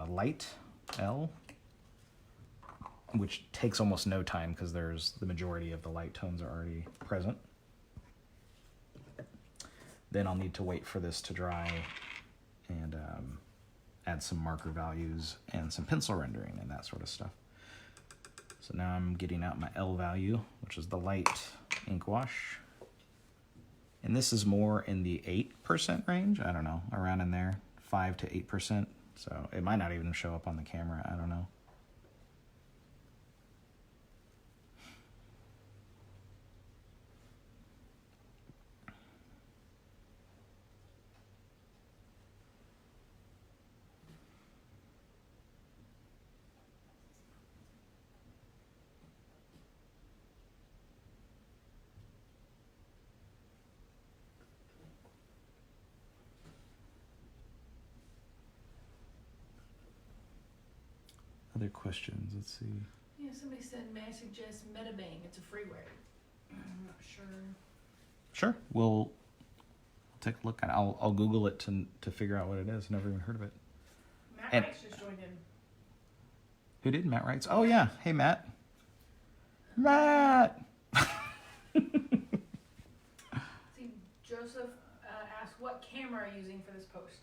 Speaker 1: light L, which takes almost no time because there's the majority of the light tones are already present. Then I'll need to wait for this to dry and add some marker values and some pencil rendering and that sort of stuff. So now I'm getting out my L value, which is the light ink wash. And this is more in the 8% range. I don't know, around in there, 5 to 8%. So it might not even show up on the camera. I don't know. Other questions, let's see.
Speaker 2: Yeah, somebody said, may I suggest Metabang? It's a freeware. I'm not sure.
Speaker 1: Sure, we'll take a look at it. I'll Google it to figure out what it is. Never even heard of it.
Speaker 2: Matt Wrights just joined in.
Speaker 1: Who did? Matt Wrights? Oh yeah, hey Matt. Matt!
Speaker 2: See, Joseph asked, what camera are you using for this post?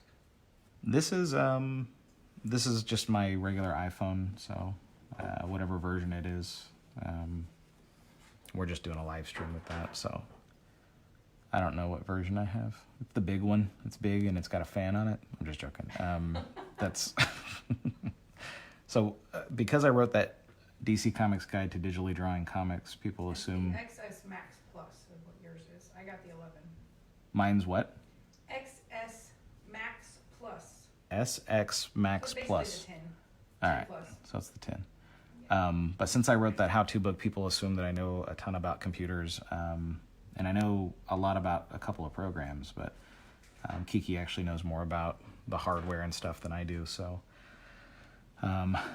Speaker 1: This is just my regular iPhone, so whatever version it is. We're just doing a live stream with that, so I don't know what version I have. It's the big one. It's big and it's got a fan on it. I'm just joking. That's so because I wrote that DC Comics Guide to Digitally Drawing Comics, people assume...
Speaker 2: XS Max Plus is what yours is. I got the 11.
Speaker 1: Mine's what?
Speaker 2: XS Max Plus.
Speaker 1: SX Max
Speaker 2: So
Speaker 1: Plus.
Speaker 2: the 10.
Speaker 1: All right,
Speaker 2: Plus.
Speaker 1: so it's the 10. But since I wrote that how-to book, people assume that I know a ton about computers, and I know a lot about a couple of programs, but Kiki actually knows more about the hardware and stuff than I do. So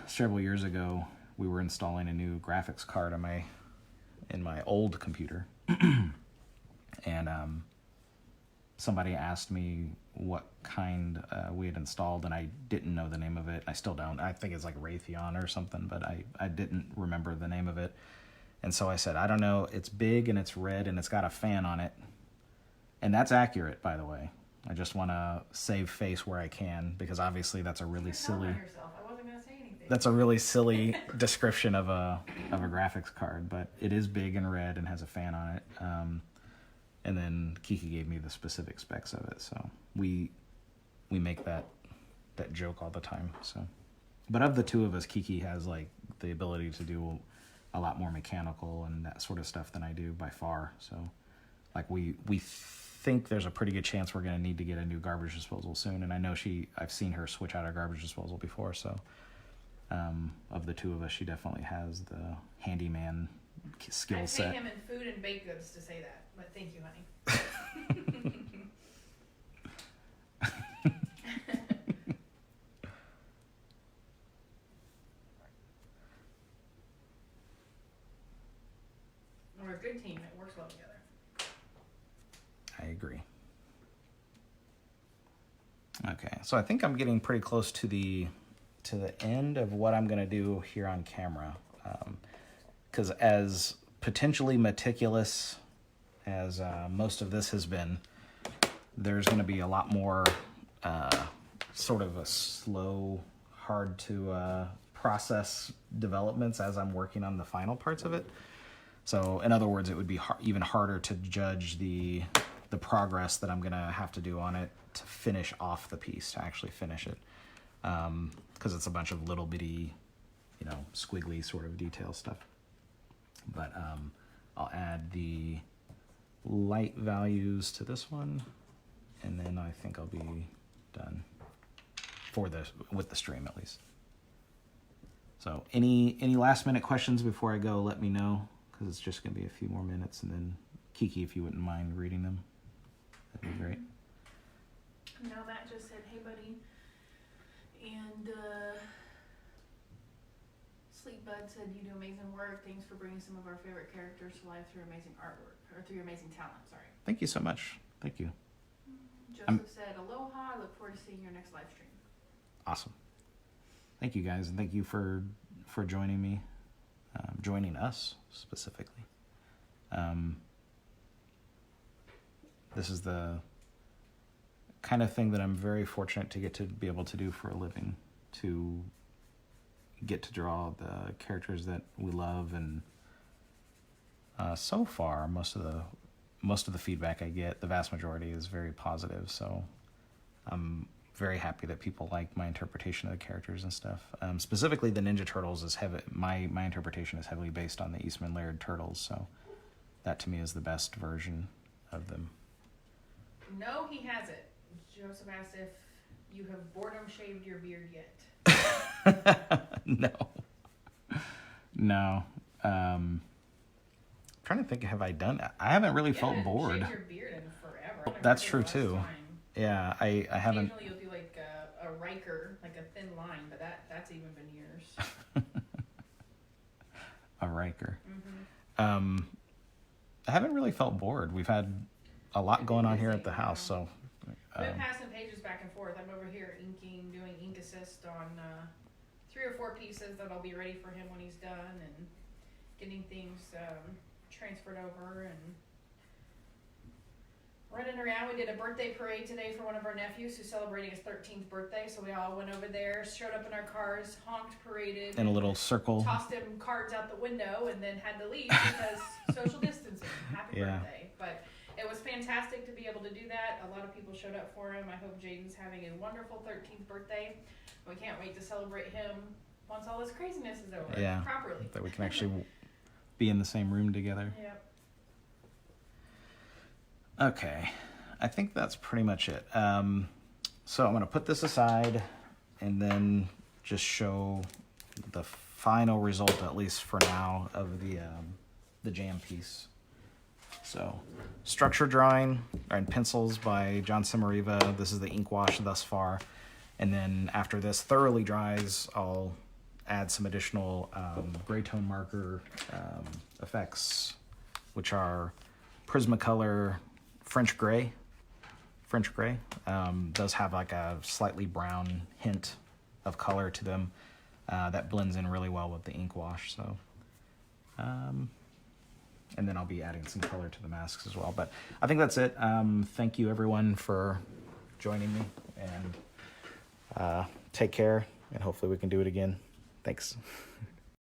Speaker 1: several years ago, we were installing a new graphics card in my old computer, and somebody asked me what kind we had installed, and I didn't know the name of it. I still don't. I think it's like Raytheon or something, but I didn't remember the name of it. And so I said, I don't know. It's big and it's red and it's got a fan on it. And that's accurate, by the way. I just want to save face where I can, because obviously that's a really silly.
Speaker 2: I wasn't gonna say anything.
Speaker 1: That's a really silly description of a graphics card, but it is big and red and has a fan on it. And then Kiki gave me the specific specs of it, so we make that joke all the time. So, but of the two of us, Kiki has like the ability to do a lot more mechanical and that sort of stuff than I do by far. So, like we think there's a pretty good chance we're going to need to get a new garbage disposal soon, and I know I've seen her switch out our garbage disposal before. So, of the two of us, she definitely has the handyman skill set.
Speaker 2: I pay him in food and baked goods to say that, but thank you, honey. We're a good team. It works well together.
Speaker 1: I agree. Okay, so I think I'm getting pretty close to the end of what I'm going to do here on camera, because as potentially meticulous as most of this has been, there's going to be a lot more sort of a slow, hard to process developments as I'm working on the final parts of it. So in other words, it would be even harder to judge the progress that I'm going to have to do on it to finish off the piece, to actually finish it. Because it's a bunch of little bitty, squiggly sort of detail stuff. But I'll add the light values to this one, and then I think I'll be done with the stream at least. So any last minute questions before I go, let me know, because it's just going to be a few more minutes, and then Kiki, if you wouldn't mind reading them, that'd be great.
Speaker 2: No, Matt just said, hey, buddy. And Sleep Bud said, you do amazing work. Thanks for bringing some of our favorite characters to life through amazing artwork, or through your amazing talent, sorry.
Speaker 1: Thank you so much. Thank you.
Speaker 2: Joseph said, aloha. I look forward to seeing your next live stream. Awesome.
Speaker 1: Thank you, guys, and thank you for joining me, joining us specifically. This is the kind of thing that I'm very fortunate to get to be able to do for a living, to get to draw the characters that we love, and so far most of the feedback I get, the vast majority, is very positive. So I'm very happy that people like my interpretation of the characters and stuff. Specifically, the Ninja Turtles is heavy. My interpretation is heavily based on the Eastman Laird Turtles, so that to me is the best version of them.
Speaker 2: No, he hasn't. Joseph asked if you have boredom shaved your beard yet.
Speaker 1: No. Trying to think, have I done it? I haven't really felt bored.
Speaker 2: Shaved your beard in forever.
Speaker 1: That's true too.
Speaker 2: Time.
Speaker 1: Yeah, I haven't.
Speaker 2: Occasionally you'll do like a Riker, like a thin line, but that's even been years.
Speaker 1: A Riker.
Speaker 2: Mm-hmm.
Speaker 1: I haven't really felt bored. We've had a lot going on here at the house, so.
Speaker 2: We've been passing pages back and forth. I'm over here inking, doing ink assist on 3 or 4 pieces that'll be ready for him when he's done, and getting things transferred over and running around. We did a birthday parade today for one of our nephews who's celebrating his 13th birthday, so we all went over there, showed up in our cars, honked, paraded,
Speaker 1: in a little circle,
Speaker 2: tossed him cards out the window, and then had to leave because social distancing. Happy birthday. But it was fantastic to be able to do that. A lot of people showed up for him. I hope Jaden's having a wonderful 13th birthday. We can't wait to celebrate him once all this craziness is over.
Speaker 1: Yeah,
Speaker 2: properly.
Speaker 1: That we can actually be in the same room together.
Speaker 2: Yep.
Speaker 1: Okay, I think that's pretty much it. So I'm going to put this aside and then just show the final result, at least for now, of the jam piece. So, structure drawing and pencils by Jon Sommariva. This is the ink wash thus far. And then after this thoroughly dries, I'll add some additional gray tone marker effects, which are Prismacolor French Gray. Does have like a slightly brown hint of color to them that blends in really well with the ink wash. So, and then I'll be adding some color to the masks as well. But I think that's it. Thank you everyone for joining me, and take care, and hopefully we can do it again. Thanks.